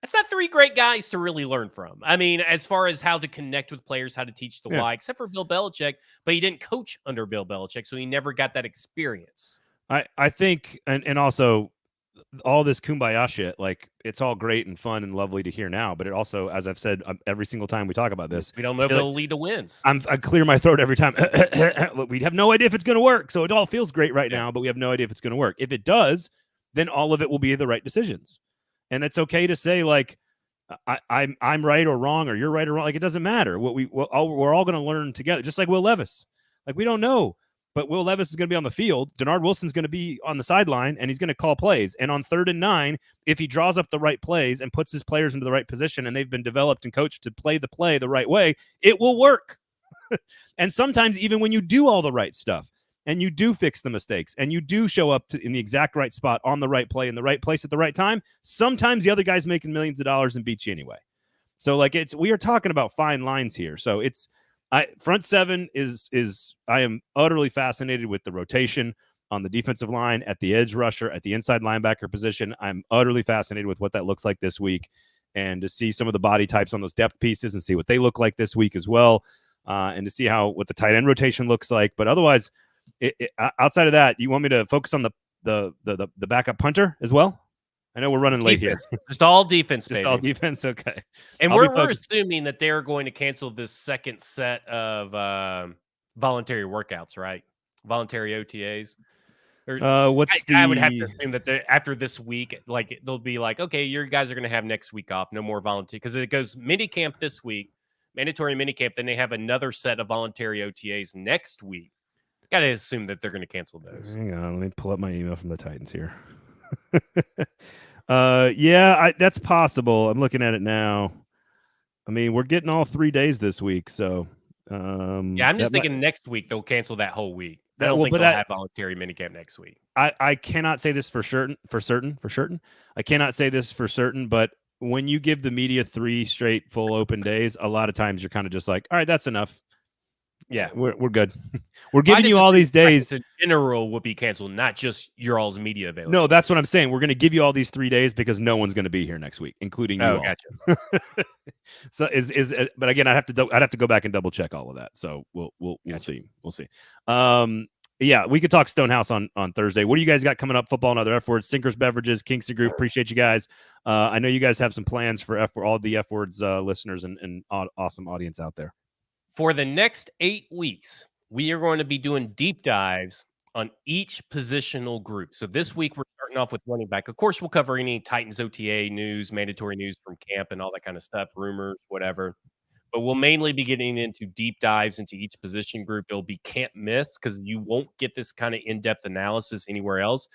That's not 3 great guys to really learn from. I mean, as far as how to connect with players, how to teach the why, except for Bill Belichick, but he didn't coach under Bill Belichick, so he never got that experience. I think, and also all this kumbaya shit, like, it's all great and fun and lovely to hear now, but it also, as I've said every single time we talk about this, we don't know if it'll lead to wins. I clear my throat every time. We have no idea if it's going to work, so it all feels great right now, but we have no idea if it's going to work. If it does, then all of it will be the right decisions, and it's okay to say, like, I'm right or wrong, or you're right or wrong. Like, it doesn't matter. We're all going to learn together, just like Will Levis. Like, we don't know. But Will Levis is going to be on the field. Denard Wilson's going to be on the sideline, and he's going to call plays. And on 3rd and 9, if he draws up the right plays and puts his players into the right position, and they've been developed and coached to play the play the right way, it will work. And sometimes even when you do all the right stuff and you do fix the mistakes and you do show up in the exact right spot on the right play in the right place at the right time, sometimes the other guy's making millions of dollars and beats you anyway. So like we are talking about fine lines here. So front seven is I am utterly fascinated with the rotation on the defensive line, at the edge rusher, at the inside linebacker position. I'm utterly fascinated with what that looks like this week, and to see some of the body types on those depth pieces and see what they look like this week as well, and to see what the tight end rotation looks like. But otherwise, outside of that, you want me to focus on the backup punter as well? I know we're running late here. Just all defense, Just baby. all defense, okay. And we're assuming that they're going to cancel this second set of voluntary workouts, right? Voluntary OTAs. I would have to assume that after this week, like they'll be like, okay, your guys are going to have next week off, no more voluntary, because it goes minicamp this week, mandatory minicamp, then they have another set of voluntary OTAs next week. Got to assume that they're going to cancel those. Hang on, let me pull up my email from the Titans here. That's possible. I'm looking at it now. I mean, we're getting all 3 days this week, so I'm just thinking next week they'll cancel that whole week. I don't think they'll have voluntary minicamp next week. I cannot say this for certain. I cannot say this for certain, but when you give the media 3 straight full open days, a lot of times you're kind of just like, all right, that's enough. Yeah, we're good. We're giving you all these days. In general will be canceled, not just your all's media available. No, that's what I'm saying. We're going to give you all these 3 days because no one's going to be here next week, including you all. Gotcha. So but again, I'd have to go back and double check all of that. So we'll see. We'll see. Yeah, we could talk Stonehouse on Thursday. What do you guys got coming up? Football and other F words, Sinkers Beverages, Kingston Group. Appreciate you guys. I know you guys have some plans for all the F words listeners and awesome audience out there. For the next 8 weeks, we are going to be doing deep dives on each positional group. So this week, we're starting off with running back. Of course, we'll cover any Titans OTA news, mandatory news from camp and all that kind of stuff, rumors, whatever. But we'll mainly be getting into deep dives into each position group. It'll be can't miss because you won't get this kind of in-depth analysis anywhere else.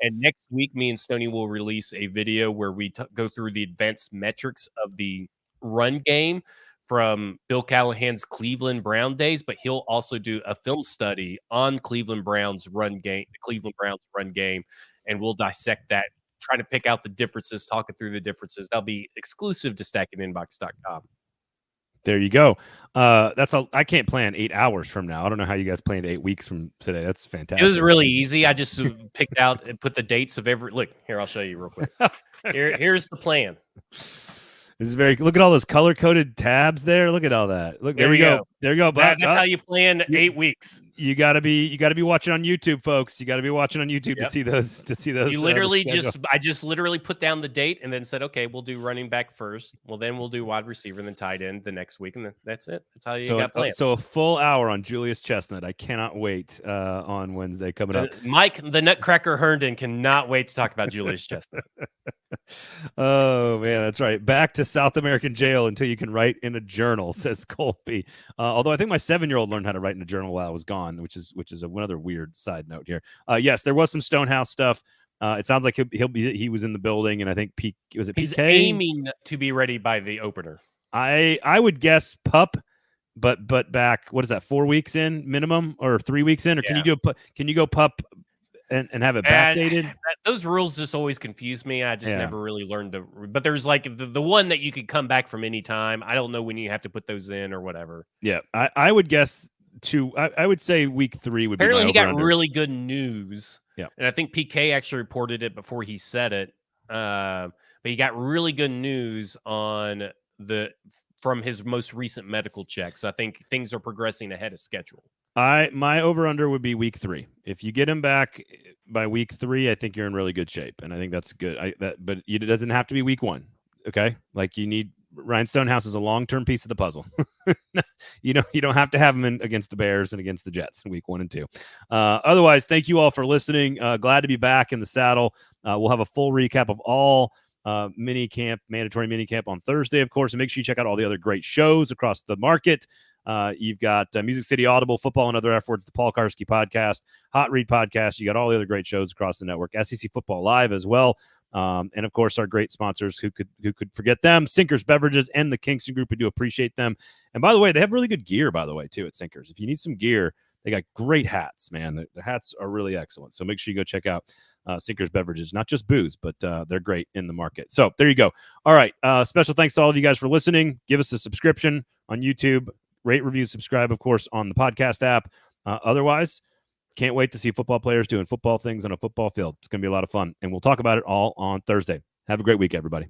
And next week, me and Stoney will release a video where we go through the advanced metrics of the run game from Bill Callahan's Cleveland Brown days, but he'll also do a film study on Cleveland Browns run game, and we'll dissect that, try to pick out the differences, talking through the differences. That'll be exclusive to stackinginbox.com. There you go. I can't plan 8 hours from now. I don't know how you guys planned 8 weeks from today. That's fantastic. It was really easy. I just picked out and put the dates of every. Look here, I'll show you real quick. Here's the plan. This is look at all those color-coded tabs there. Look at all that. Look, there we go. There you go. That's how you plan 8 weeks. You gotta be watching on YouTube, folks. You gotta be watching on YouTube to see those. You literally I just literally put down the date and then said, okay, we'll do running back first. Well, then we'll do wide receiver and then tight end the next week, and then that's it. That's how you got planned. So a full hour on Julius Chestnut. I cannot wait on Wednesday coming up. Mike, the Nutcracker Herndon, cannot wait to talk about Julius Chestnut. Oh man, that's right. Back to South American jail until you can write in a journal, says Colby. Although I think my 7-year-old learned how to write in a journal while I was gone, which is another weird side note here. Yes, there was some Stonehouse stuff. It sounds like he was in the building, and I think PK. He's aiming to be ready by the opener. I would guess pup, but back. What is that? 4 weeks in minimum, or 3 weeks in, or can you go pup and have it backdated? Those rules just always confuse me. I just never really learned to. But there's like the one that you could come back from any time. I don't know when you have to put those in or whatever. Yeah, I would guess. I would say week 3 would apparently be. Apparently, he got really good news. Yeah, and I think PK actually reported it before he said it. But he got really good news from his most recent medical check. So I think things are progressing ahead of schedule. My over/under would be week 3. If you get him back by week 3, I think you're in really good shape, and I think that's good. But it doesn't have to be week 1. Okay, like you need. Ryan Stonehouse is a long-term piece of the puzzle. You don't have to have him in against the Bears and against the Jets in week 1 and 2. Otherwise, thank you all for listening. Glad to be back in the saddle. We'll have a full recap of all mandatory minicamp on Thursday, of course, and make sure you check out all the other great shows across the market. You've got Music City Audible, Football and Other F Words, the Paul Karski podcast, Hot Read podcast. You got all the other great shows across the network, SEC Football Live as well. And of course, our great sponsors, who could forget them, Sinkers Beverages and the Kingston Group. We do appreciate them. And by the way, they have really good gear, by the way, too, at Sinkers. If you need some gear, they got great hats, man. The hats are really excellent. So make sure you go check out Sinkers Beverages, not just booze, but they're great in the market. So there you go. All right. Special thanks to all of you guys for listening. Give us a subscription on YouTube. Rate, review, subscribe, of course, on the podcast app. Otherwise, can't wait to see football players doing football things on a football field. It's going to be a lot of fun, and we'll talk about it all on Thursday. Have a great week, everybody.